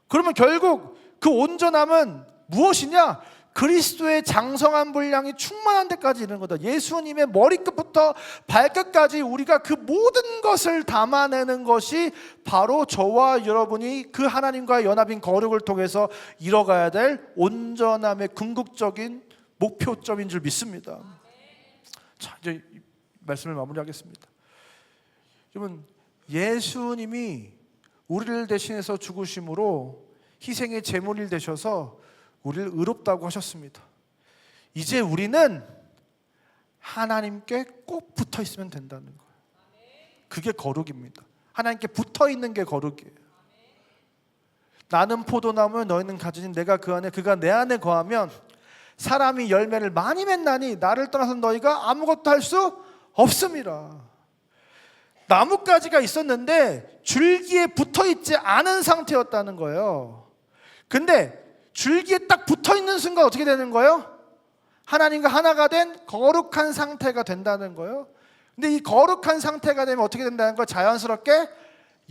그러면 결국 그 온전함은 무엇이냐? 그리스도의 장성한 분량이 충만한 데까지 이르는 거다. 예수님의 머리끝부터 발끝까지 우리가 그 모든 것을 담아내는 것이 바로 저와 여러분이 그 하나님과의 연합인 거룩을 통해서 이뤄가야 될 온전함의 궁극적인 목표점인 줄 믿습니다. 자, 이제 말씀을 마무리하겠습니다. 여러분, 예수님이 우리를 대신해서 죽으심으로 희생의 제물이 되셔서 우리를 의롭다고 하셨습니다. 이제 우리는 하나님께 꼭 붙어 있으면 된다는 거예요. 그게 거룩입니다. 하나님께 붙어 있는 게 거룩이에요. 나는 포도나무 너희는 가지니 내가 그 안에 그가 내 안에 거하면 사람이 열매를 많이 맺나니 나를 떠나서 너희가 아무것도 할 수 없음이라. 나뭇가지가 있었는데 줄기에 붙어 있지 않은 상태였다는 거예요. 근데 줄기에 딱 붙어 있는 순간 어떻게 되는 거예요? 하나님과 하나가 된 거룩한 상태가 된다는 거예요. 근데 이 거룩한 상태가 되면 어떻게 된다는 거? 자연스럽게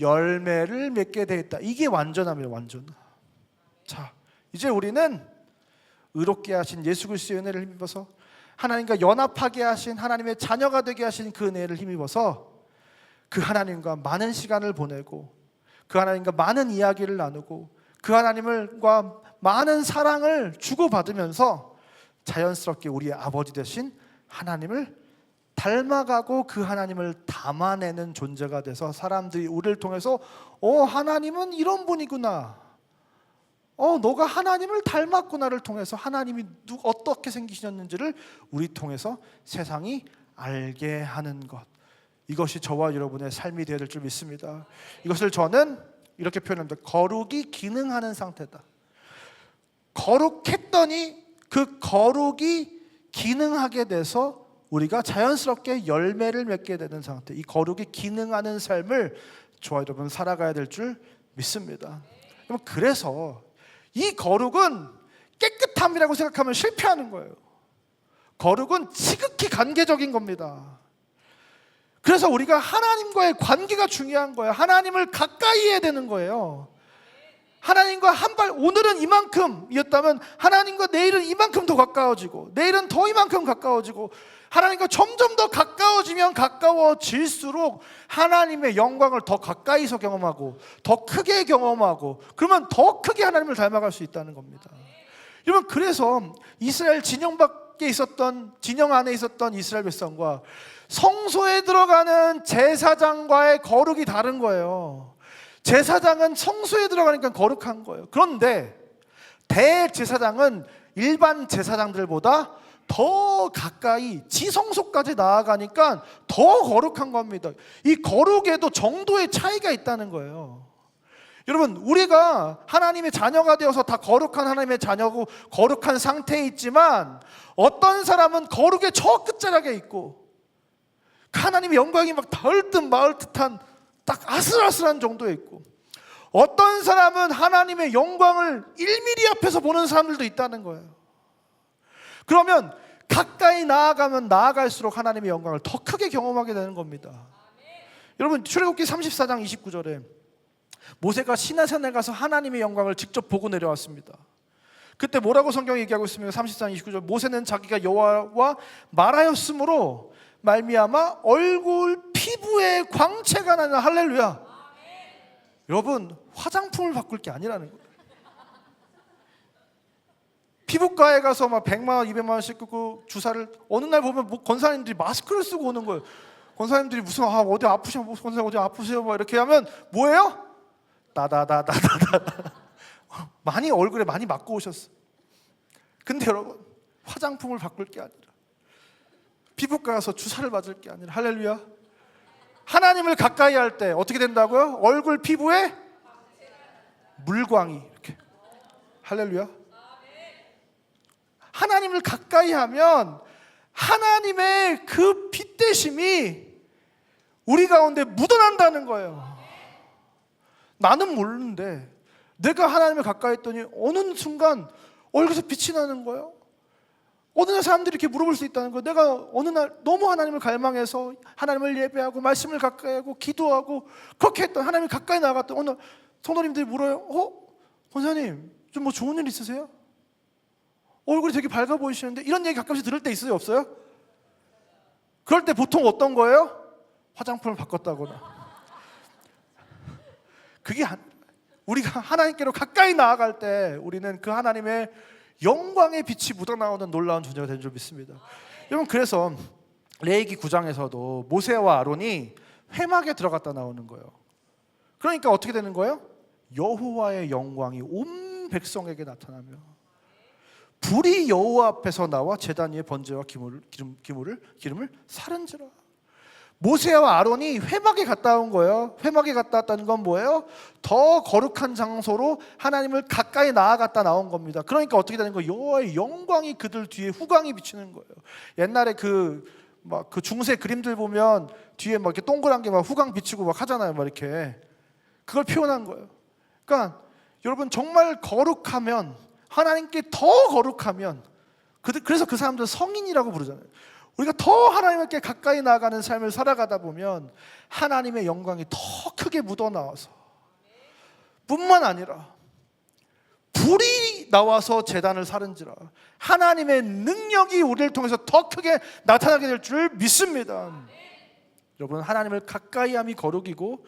열매를 맺게 돼 있다. 이게 완전함이에요, 완전. 자, 이제 우리는 의롭게 하신 예수 그리스도의 은혜를 힘입어서 하나님과 연합하게 하신 하나님의 자녀가 되게 하신 그 은혜를 힘입어서 그 하나님과 많은 시간을 보내고 그 하나님과 많은 이야기를 나누고 그 하나님과 많은 사랑을 주고받으면서 자연스럽게 우리의 아버지 되신 하나님을 닮아가고 그 하나님을 담아내는 존재가 돼서 사람들이 우리를 통해서 하나님은 이런 분이구나, 너가 하나님을 닮았구나를 통해서 하나님이 어떻게 생기셨는지를 우리 통해서 세상이 알게 하는 것, 이것이 저와 여러분의 삶이 되어야 될 줄 믿습니다. 이것을 저는 이렇게 표현합니다. 거룩이 기능하는 상태다. 거룩했더니 그 거룩이 기능하게 돼서 우리가 자연스럽게 열매를 맺게 되는 상태, 이 거룩이 기능하는 삶을 저와 여러분 살아가야 될 줄 믿습니다. 그래서 이 거룩은 깨끗한 깨끗함이라고 생각하면 실패하는 거예요. 거룩은 지극히 관계적인 겁니다. 그래서 우리가 하나님과의 관계가 중요한 거예요. 하나님을 가까이 해야 되는 거예요. 하나님과 한 발, 오늘은 이만큼이었다면 하나님과 내일은 이만큼 더 가까워지고, 내일은 더 이만큼 가까워지고, 하나님과 점점 더 가까워지면 가까워질수록 하나님의 영광을 더 가까이서 경험하고 더 크게 경험하고, 그러면 더 크게 하나님을 닮아갈 수 있다는 겁니다. 여러분, 그래서 이스라엘 진영 안에 있었던 이스라엘 백성과 성소에 들어가는 제사장과의 거룩이 다른 거예요. 제사장은 성소에 들어가니까 거룩한 거예요. 그런데 대제사장은 일반 제사장들보다 더 가까이 지성소까지 나아가니까 더 거룩한 겁니다. 이 거룩에도 정도의 차이가 있다는 거예요. 여러분, 우리가 하나님의 자녀가 되어서 다 거룩한 하나님의 자녀고 거룩한 상태에 있지만, 어떤 사람은 거룩의 저 끝자락에 있고 하나님의 영광이 막 닿을 듯 마을 듯한 딱 아슬아슬한 정도에 있고, 어떤 사람은 하나님의 영광을 1mm 앞에서 보는 사람들도 있다는 거예요. 그러면 가까이 나아가면 나아갈수록 하나님의 영광을 더 크게 경험하게 되는 겁니다. 여러분, 출애굽기 34장 29절에 모세가 시내산에 가서 하나님의 영광을 직접 보고 내려왔습니다. 그때 뭐라고 성경이 얘기하고 있습니까? 34장 29절, 모세는 자기가 여호와와 말하였으므로 말미암아 얼굴 피부에 광채가 나는, 할렐루야. 여러분, 화장품을 바꿀 게 아니라는 거예요. 피부과에 가서 막 100만 원, 200만 원씩 끄고 주사를, 어느 날 보면 뭐 권사님들이 마스크를 쓰고 오는 거예요. 권사님들이 무슨 어디 아프시면, 권사님 어디 아프세요? 막 이렇게 하면 뭐예요? 나다다다다다. 많이 얼굴에 많이 맞고 오셨어. 근데 여러분, 화장품을 바꿀 게 아니라, 피부과 가서 주사를 맞을 게 아니라, 할렐루야, 하나님을 가까이 할 때 어떻게 된다고요? 얼굴 피부에 물광이 이렇게, 할렐루야. 하나님을 가까이 하면 하나님의 그 빛대심이 우리 가운데 묻어난다는 거예요. 나는 모르는데 내가 하나님을 가까이 했더니 어느 순간 얼굴에서 빛이 나는 거예요. 어느 날 사람들이 이렇게 물어볼 수 있다는 거예요. 내가 어느 날 너무 하나님을 갈망해서 하나님을 예배하고 말씀을 가까이 하고 기도하고 그렇게 했던, 하나님이 가까이 나아갔던 어느 날 성도님들이 물어요. 권사님, 좀 뭐 좋은 일 있으세요? 얼굴이 되게 밝아 보이시는데, 이런 얘기 가끔씩 들을 때 있어요, 없어요? 그럴 때 보통 어떤 거예요? 화장품을 바꿨다거나. 그게 우리가 하나님께로 가까이 나아갈 때 우리는 그 하나님의 영광의 빛이 묻어나오는 놀라운 존재가 되는 줄 믿습니다. 여러분, 그래서 레위기 9장에서도 모세와 아론이 회막에 들어갔다 나오는 거예요. 그러니까 어떻게 되는 거예요? 여호와의 영광이 온 백성에게 나타나며 불이 여호와 앞에서 나와 제단 위에 번제와 기름을 사른지라. 모세와 아론이 회막에 갔다 온 거예요. 회막에 갔다 왔다는 건 뭐예요? 더 거룩한 장소로 하나님을 가까이 나아갔다 나온 겁니다. 그러니까 어떻게 되는 거예요? 여호와의 영광이 그들 뒤에 후광이 비치는 거예요. 옛날에 그 중세 그림들 보면 뒤에 막 이렇게 동그란 게 막 후광 비치고 막 하잖아요. 막 이렇게. 그걸 표현한 거예요. 그러니까 여러분, 정말 거룩하면, 하나님께 더 거룩하면, 그래서 그 사람들 성인이라고 부르잖아요. 우리가 더 하나님께 가까이 나아가는 삶을 살아가다 보면 하나님의 영광이 더 크게 묻어나와서, 뿐만 아니라 불이 나와서 제단을 사른지라, 하나님의 능력이 우리를 통해서 더 크게 나타나게 될 줄 믿습니다. 여러분, 하나님을 가까이함이 거룩이고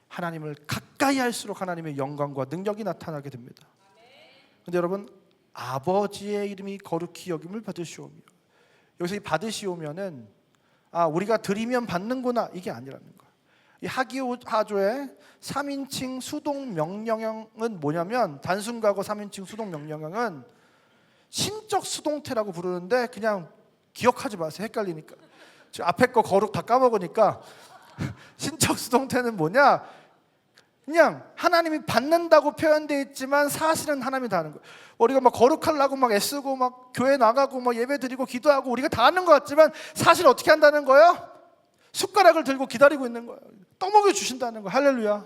하나님을 가까이 할수록 하나님의 영광과 능력이 나타나게 됩니다. 그런데 여러분, 아버지의 이름이 거룩히 여김을 받으시오며, 여기서 이 받으시오면은 우리가 드리면 받는구나, 이게 아니라는 거예요. 이 하기하조의 3인칭 수동 명령형은 뭐냐면, 단순과거 3인칭 수동 명령형은 신적 수동태라고 부르는데, 그냥 기억하지 마세요. 헷갈리니까. 지금 앞에 거 거룩 다 까먹으니까. 신적 수동태는 뭐냐? 그냥 하나님이 받는다고 표현되어 있지만 사실은 하나님이 다 하는 거예요. 우리가 막 거룩하려고 막 애쓰고 막 교회 나가고 막 예배 드리고 기도하고 우리가 다 하는 것 같지만, 사실 어떻게 한다는 거예요? 숟가락을 들고 기다리고 있는 거예요. 떠먹여 주신다는 거예요. 할렐루야.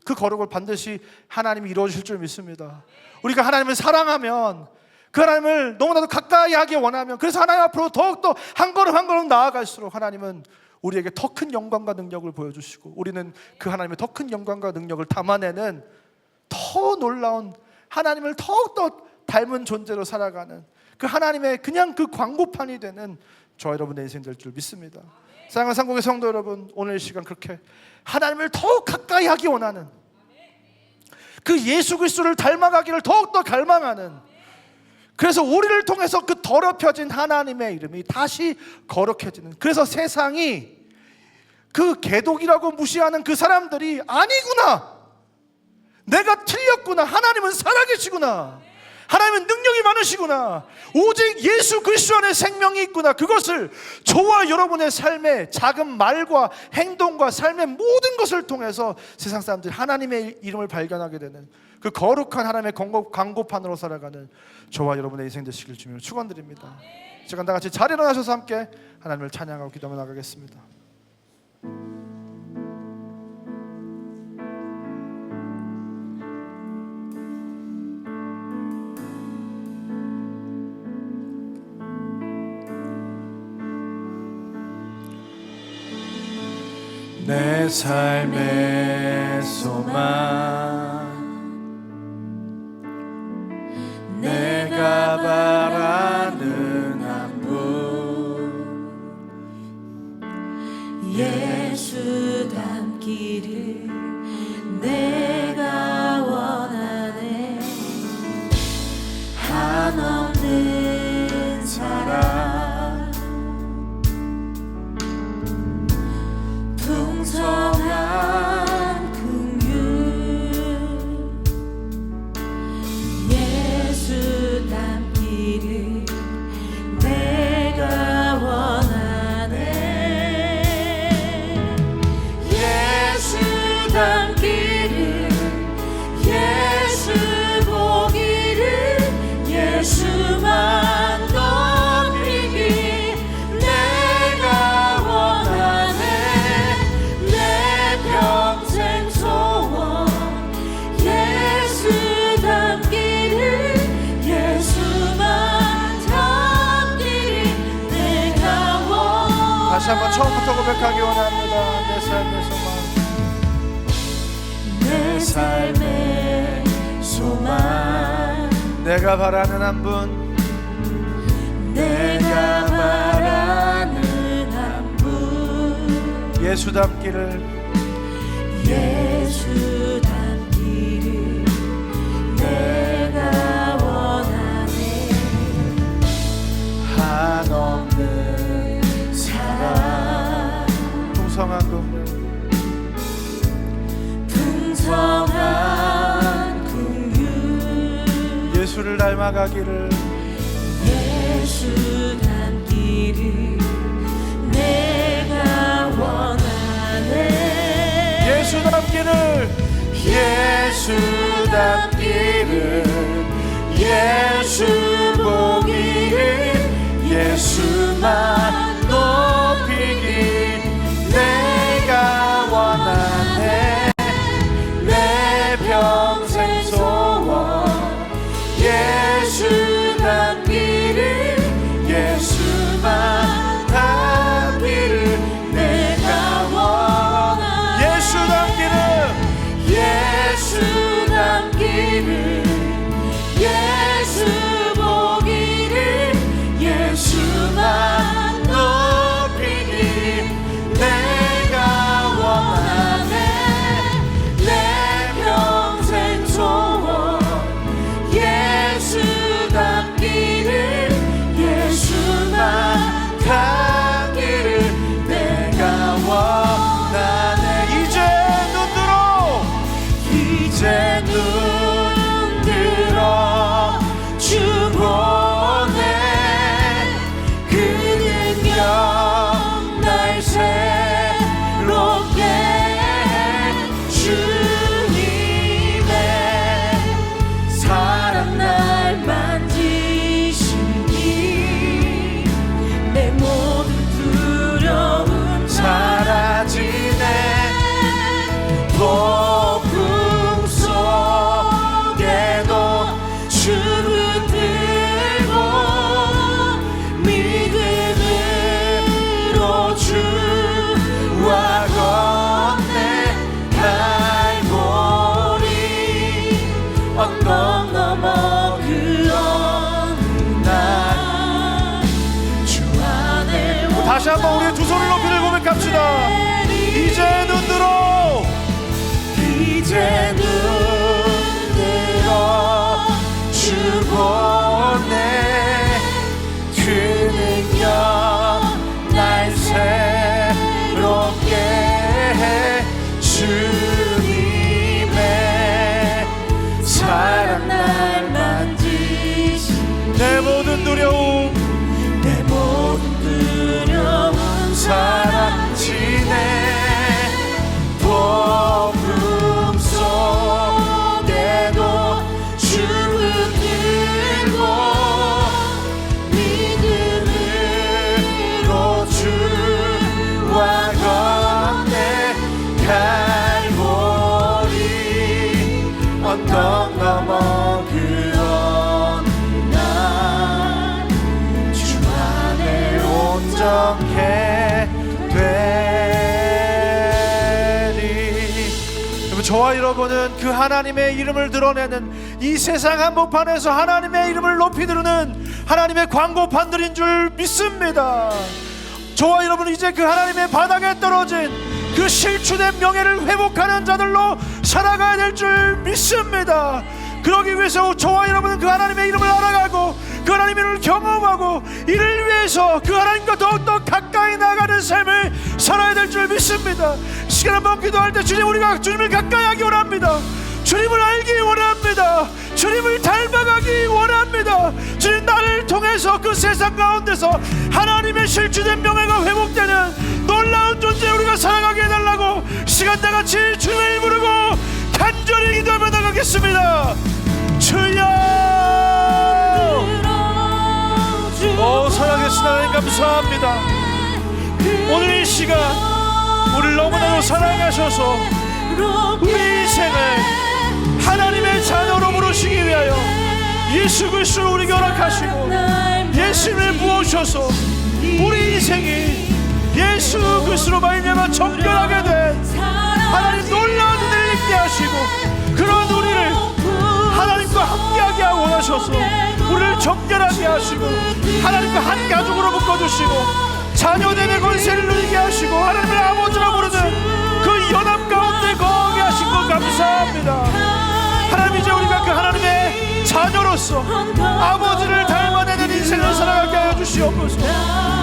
그 거룩을 반드시 하나님이 이루어 주실 줄 믿습니다. 우리가 하나님을 사랑하면 그 하나님을 너무나도 가까이 하기 원하면, 그래서 하나님 앞으로 더욱더 한 걸음 한 걸음 나아갈수록 하나님은 우리에게 더 큰 영광과 능력을 보여주시고, 우리는 그 하나님의 더 큰 영광과 능력을 담아내는 더 놀라운, 하나님을 더욱더 닮은 존재로 살아가는 그 하나님의 그냥 그 광고판이 되는 저와 여러분의 인생 될 줄 믿습니다. 사랑하는 상국의 성도 여러분, 오늘 이 시간 그렇게 하나님을 더욱 가까이 하기 원하는, 그 예수 그리스도를 닮아가기를 더욱더 갈망하는, 그래서 우리를 통해서 그 더럽혀진 하나님의 이름이 다시 거룩해지는, 그래서 세상이 그 개독이라고 무시하는 그 사람들이 아니구나, 내가 틀렸구나, 하나님은 살아계시구나, 하나님은 능력이 많으시구나, 오직 예수 그리스도 안에 생명이 있구나, 그것을 저와 여러분의 삶의 작은 말과 행동과 삶의 모든 것을 통해서 세상 사람들이 하나님의 이름을 발견하게 되는 그 거룩한 하나님의 광고판으로 살아가는 저와 여러분의 인생 되시길 주님으로 축원드립니다. 시간 다 같이 자리에 일어나셔서 함께 하나님을 찬양하고 기도하며 나가겠습니다. 내 삶의 소망, 내가 바라는 한 분, 예수 닮기를 내가 원하네. 한없는 사랑, 풍성한 긍휼, 예수 닮기를 내가 원하네. 예수 닮기를, 예수 보기를, 예수만 높이기 내가 원하네. 내 평생 소원, 예수 닮기를, 예수만 닮기를 내가 원하네. 다시 한번 처음부터 고백하기 원합니다. 내 삶의 소망, 내 삶의 소망, 내가 바라는 한 분, 내가 바라는 한 분, 예수 닮기를, 예수 닮기를 내가 원하네. 한없는 사랑, 풍성한 긍휼, 풍성한 긍휼, 예수를 닮아가기를, 예수 닮기를 내가 원하네. 예수 닮기를, 예수 닮기를, 예수 보기를, 예수만 높이기 내가 원하네. 내 평생 소원, 예수 닮기를, 예수만 닮기를 내가 원하네. 예수 닮기를, 예수 닮기를, 예수 보기를, 예수만 주와 건네 갈보리 언덕 넘어 그 어느 날 주 안에 다시 한번 우리의 두 손을 높이 들고 고백합시다. 이제 눈 들어 이제 눈 들어 주 보내 그 능력 날 새롭게 해 주님의 사랑 날 만지신 내 모든 두려움 사라지네 복음 속에도 주를 들고 믿음으로 주와 건네 갈보리 언덕 넘어 그 어느 날 주 안에 온전케 되리. 저와 여러분은 그 하나님의 이름을 드러내는 이 세상 한복판에서 하나님의 이름을 높이 드르는 하나님의 광고판들인 줄 믿습니다. 저와 여러분은 이제 그 하나님의 바닥에 떨어진 그 실추된 명예를 회복하는 자들로 살아가야 될 줄 믿습니다. 그러기 위해서 저와 여러분은 그 하나님의 이름을 알아가고 그 하나님의 이름을 경험하고 이를 위해서 그 하나님과 더욱더 가까이 나가는 삶을 살아야 될 줄 믿습니다. 시간 한번 기도할 때 주님, 우리가 주님을 가까이 하기 원합니다. 주님을 알기 원합니다. 주님을 닮아가기 원합니다. 주님, 나를 통해서 그 세상 가운데서 하나님의 실추된 명예가 회복되는 놀라운 존재 우리가 살아가게 해달라고 시간 다같이 주님을 부르고 간절히 기도하며 나가겠습니다. 주여, 살아계신 하나님 감사합니다. 오늘 이 시간 우리를 너무나도 사랑하셔서 우리 인생을 하나님의 자녀로 부르시기 위하여 예수 그리스도를 우리에게 허락하시고 예수님을 부으셔서 우리 인생이 예수 그리스도로 말미암아 정결하게 된 하나님 놀라운 은혜를 입게 하시고 그런 우리를 하나님과 함께하게 원하셔서 우리를 정결하게 하시고 하나님과 한 가족으로 묶어주시고 자녀됨의 권세를 누리게 하시고 하나님을 아버지라 부르는 그 연합 가운데 거하게 하신 것 감사합니다. 하나님, 이제 우리가 그 하나님의 자녀로서 아버지를 닮아내는 인생을 살아가게 하여 주시옵소서.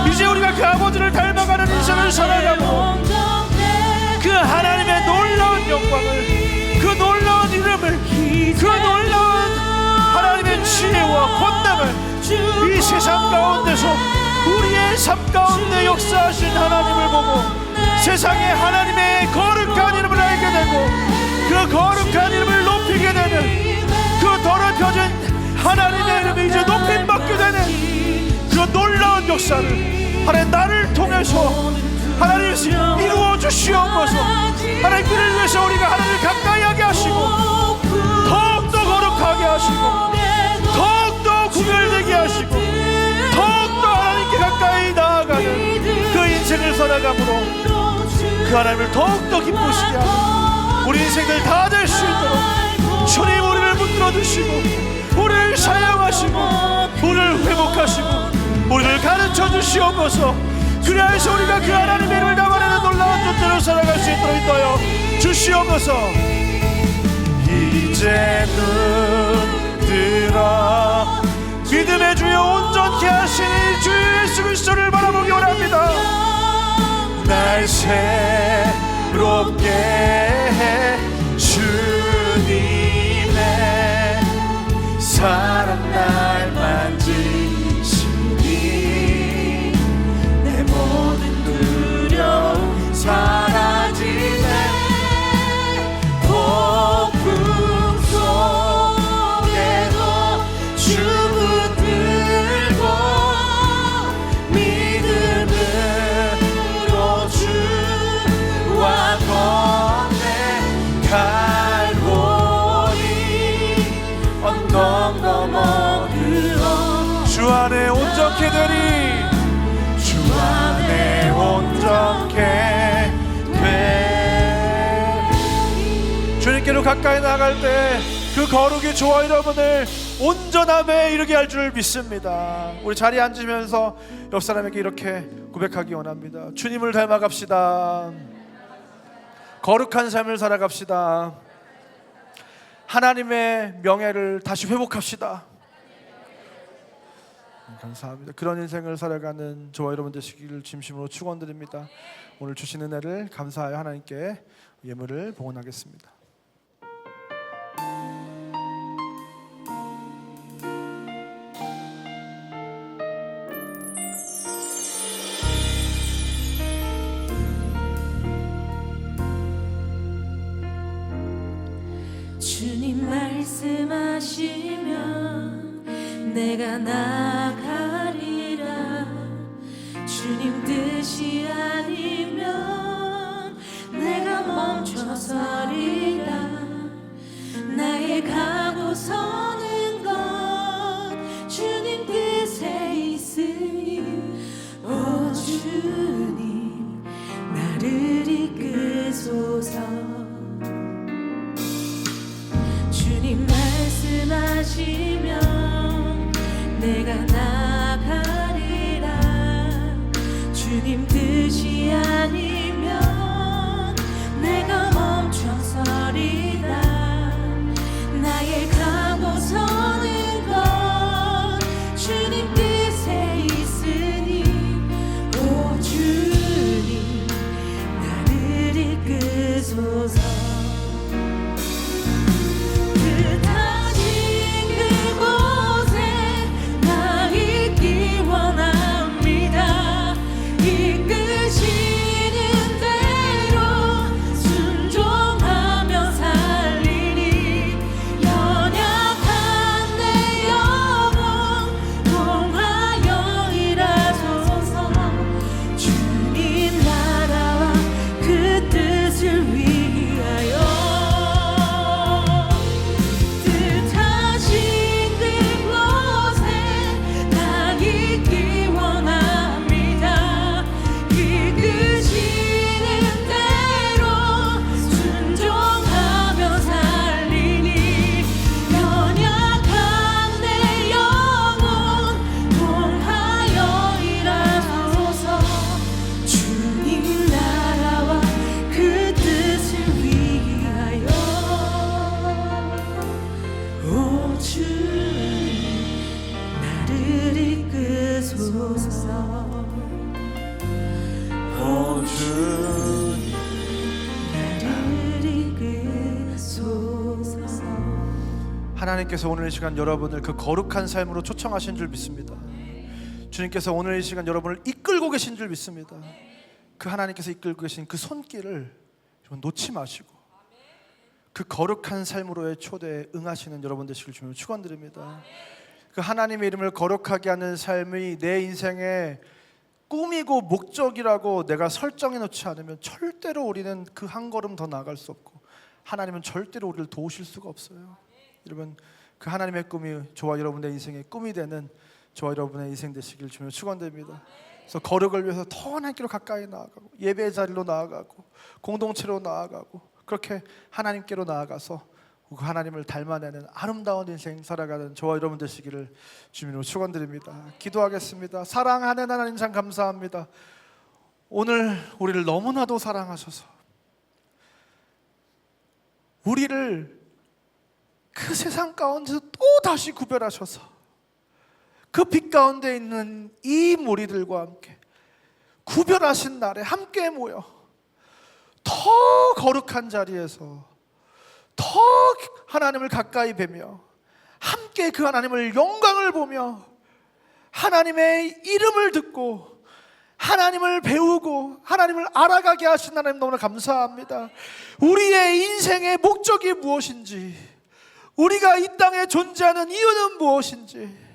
이제 우리가 그 아버지를 닮아가는 인생을 살아가고 그 하나님의 놀라운 영광을, 그 놀라운 이름을, 그 놀라운 하나님의 지혜와 권능을 이 세상 가운데서 우리의 삶 가운데 역사하신 하나님을 보고 세상에 하나님의 거룩한 이름을 알게 되고 그 거룩한 이름을 높이게 되는 그 더럽혀진 하나님의 이름이 이제 높임받게 되는 그 놀라운 역사를 하나님 나를 통해서 하나님 이루어 주시옵소서. 하나님, 그를 위해서 우리가 하나님을 가까이 하게 하시고 더욱더 거룩하게 하시고 더욱더 구별되게 하시고 더욱더 하나님께 가까이 나아가는 그 인생을 살아감으로 그 하나님을 더욱더 기쁘시게 하고 우리 인생들 다 될 수 있도록 주님 우리를 붙들어 주시고 우리를 사용하시고 우리를 회복하시고 우리를 가르쳐 주시옵소서. 그리하여서 우리가 그 하나님의 이름을 담아내는 놀라운 존재로 살아갈 수 있도록 인도하여 주시옵소서. 이제 눈 들어 믿음의 주여 온전케 하시니 주 예수 그리스도를 바라보기 원합니다. 날 새롭게 해 주님의 사랑 날 만지시니 내 모든 두려움 사라지네 폭풍 속에도 주 붙들고 믿음으로 주와 건네 갈보리 언덕 넘어 가까이 나갈 때 그 거룩이 저와 여러분을 온전함에 이르게 할 줄 믿습니다. 우리 자리에 앉으면서 옆 사람에게 이렇게 고백하기 원합니다. 주님을 닮아갑시다. 거룩한 삶을 살아갑시다. 하나님의 명예를 다시 회복합시다. 감사합니다. 그런 인생을 살아가는 저와 여러분 되시기를 진심으로 축원드립니다. 오늘 주신 은혜를 감사하여 하나님께 예물을 봉헌하겠습니다. 주님 말씀하시면 내가 나가리라. 주님 뜻이 아니면 내가 멈춰서리라. 나의 가고 서는 것 주님 뜻에 있으니 오 주님 나를 이끄소서. 주님 말씀하시면 내가 나가리라. 주님 뜻이 아니면 내가 멈춰서리라. 나의 가고 서는 것 주님 뜻에 있으니 오 주님 나를 이끄소서. 하나님께서 오늘 이 시간 여러분을 그 거룩한 삶으로 초청하신 줄 믿습니다. 주님께서 오늘 이 시간 여러분을 이끌고 계신 줄 믿습니다. 그 하나님께서 이끌고 계신 그 손길을 놓지 마시고 그 거룩한 삶으로의 초대에 응하시는 여러분 되시길 주님으로 축원드립니다. 그 하나님의 이름을 거룩하게 하는 삶이 내 인생의 꿈이고 목적이라고 내가 설정해 놓지 않으면 절대로 우리는 그 한 걸음 더 나아갈 수 없고 하나님은 절대로 우리를 도우실 수가 없어요. 여러분 그 하나님의 꿈이 저와 여러분의 인생의 꿈이 되는 저와 여러분의 인생 되시길 주님으로 축원드립니다. 그래서 거룩을 위해서 더 하나님께로 가까이 나아가고 예배의 자리로 나아가고 공동체로 나아가고 그렇게 하나님께로 나아가서 그 하나님을 닮아내는 아름다운 인생 살아가는 저와 여러분 되시기를 주님으로 축원드립니다. 기도하겠습니다. 사랑하는 하나님 참 감사합니다. 오늘 우리를 너무나도 사랑하셔서 우리를 그 세상 가운데서 또 다시 구별하셔서 그 빛 가운데 있는 이 무리들과 함께 구별하신 날에 함께 모여 더 거룩한 자리에서 더 하나님을 가까이 뵈며 함께 그 하나님을 영광을 보며 하나님의 이름을 듣고 하나님을 배우고 하나님을 알아가게 하신 하나님 너무나 감사합니다. 우리의 인생의 목적이 무엇인지 우리가 이 땅에 존재하는 이유는 무엇인지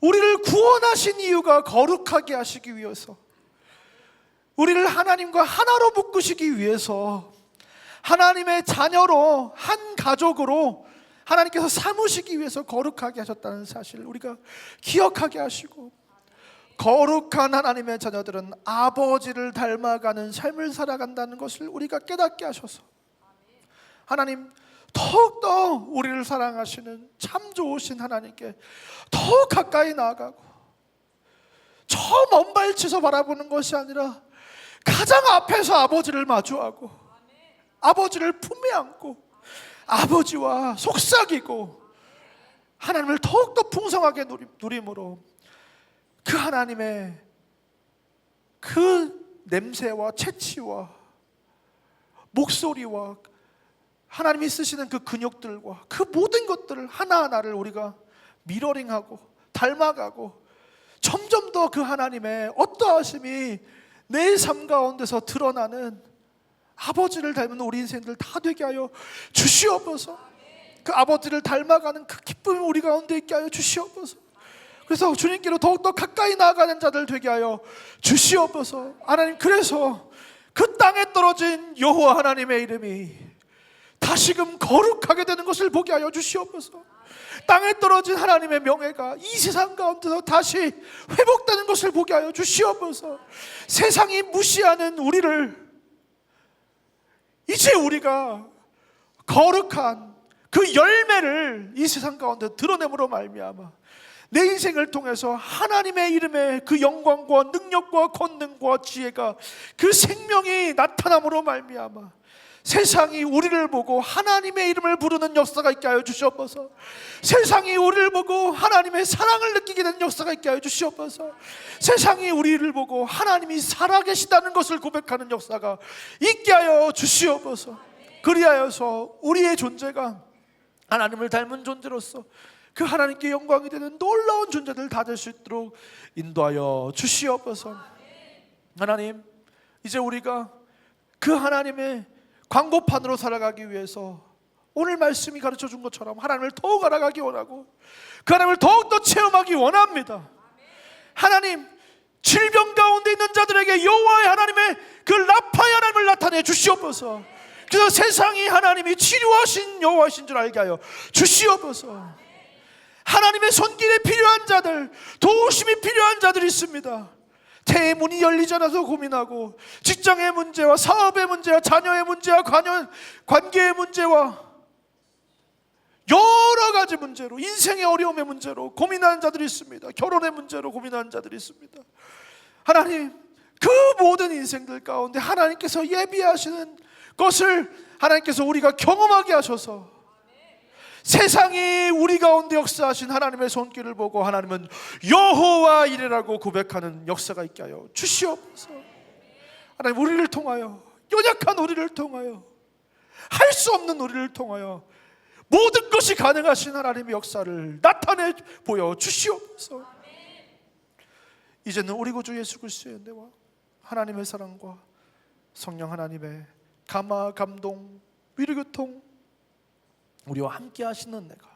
우리를 구원하신 이유가 거룩하게 하시기 위해서 우리를 하나님과 하나로 묶으시기 위해서 하나님의 자녀로 한 가족으로 하나님께서 삼으시기 위해서 거룩하게 하셨다는 사실을 우리가 기억하게 하시고 거룩한 하나님의 자녀들은 아버지를 닮아가는 삶을 살아간다는 것을 우리가 깨닫게 하셔서 하나님, 더욱더 우리를 사랑하시는 참 좋으신 하나님께 더 가까이 나아가고, 저 먼 발치에서 바라보는 것이 아니라 가장 앞에서 아버지를 마주하고 아버지를 품에 안고 아버지와 속삭이고 하나님을 더욱더 풍성하게 누림으로 그 하나님의 그 냄새와 채취와 목소리와 하나님이 쓰시는 그 근육들과 그 모든 것들을 하나하나를 우리가 미러링하고 닮아가고 점점 더 그 하나님의 어떠하심이 내 삶 가운데서 드러나는 아버지를 닮은 우리 인생들 다 되게 하여 주시옵소서. 그 아버지를 닮아가는 그 기쁨이 우리 가운데 있게 하여 주시옵소서. 그래서 주님께로 더욱더 가까이 나아가는 자들 되게 하여 주시옵소서. 하나님, 그래서 그 땅에 떨어진 여호와 하나님의 이름이 다시금 거룩하게 되는 것을 보게 하여 주시옵소서. 땅에 떨어진 하나님의 명예가 이 세상 가운데서 다시 회복되는 것을 보게 하여 주시옵소서. 세상이 무시하는 우리를 이제 우리가 거룩한 그 열매를 이 세상 가운데 드러냄으로 말미암아 내 인생을 통해서 하나님의 이름의 그 영광과 능력과 권능과 지혜가 그 생명이 나타남으로 말미암아 세상이 우리를 보고 하나님의 이름을 부르는 역사가 있게 하여 주시옵소서. 세상이 우리를 보고 하나님의 사랑을 느끼게 되는 역사가 있게 하여 주시옵소서. 세상이 우리를 보고 하나님이 살아계시다는 것을 고백하는 역사가 있게 하여 주시옵소서. 그리하여서 우리의 존재가 하나님을 닮은 존재로서 그 하나님께 영광이 되는 놀라운 존재들 다 될 수 있도록 인도하여 주시옵소서. 하나님, 이제 우리가 그 하나님의 광고판으로 살아가기 위해서 오늘 말씀이 가르쳐 준 것처럼 하나님을 더욱 알아가기 원하고 그 하나님을 더욱더 체험하기 원합니다. 하나님, 질병 가운데 있는 자들에게 여호와의 하나님의 그 라파의 하나님을 나타내 주시옵소서. 그래서 세상이 하나님이 치료하신 여호와이신 줄 알게 하여 주시옵소서. 하나님의 손길에 필요한 자들, 도우심이 필요한 자들이 있습니다. 태의 문이 열리지 않아서 고민하고 직장의 문제와 사업의 문제와 자녀의 문제와 관계의 문제와 여러 가지 문제로 인생의 어려움의 문제로 고민하는 자들이 있습니다. 결혼의 문제로 고민하는 자들이 있습니다. 하나님, 그 모든 인생들 가운데 하나님께서 예비하시는 것을 하나님께서 우리가 경험하게 하셔서 세상이 우리 가운데 역사하신 하나님의 손길을 보고 하나님은 여호와 이레라고 고백하는 역사가 있게 하여 주시옵소서. 하나님, 우리를 통하여, 연약한 우리를 통하여, 할 수 없는 우리를 통하여 모든 것이 가능하신 하나님의 역사를 나타내 보여 주시옵소서. 이제는 우리 구주 예수 그리스도의 은혜와 하나님의 사랑과 성령 하나님의 감화, 감동, 위로교통 우리와 함께 하시는 은혜가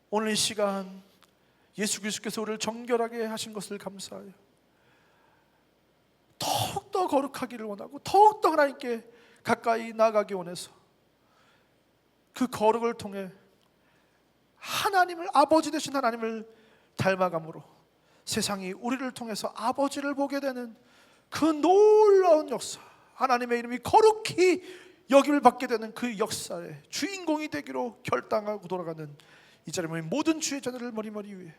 오늘 이 시간 예수 그리스도께서 우리를 정결하게 하신 것을 감사하여 더욱더 거룩하기를 원하고 더욱더 하나님께 가까이 나아가기 원해서 그 거룩을 통해 하나님을, 아버지 되신 하나님을 닮아감으로 세상이 우리를 통해서 아버지를 보게 되는 그 놀라운 역사, 하나님의 이름이 거룩히 여김을 받게 되는 그 역사의 주인공이 되기로 결단하고 돌아가는 이 자리에 모인 모든 주의 자녀를 머리머리 위에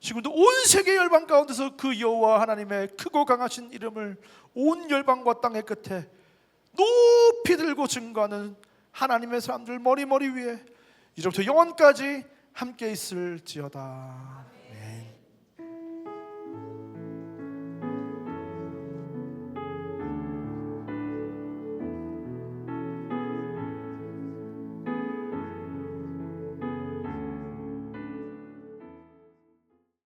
지금도 온 세계 열방 가운데서 그 여호와 하나님의 크고 강하신 이름을 온 열방과 땅의 끝에 높이 들고 증거하는 하나님의 사람들 머리머리 위에 이제부터 영원까지 함께 있을지어다.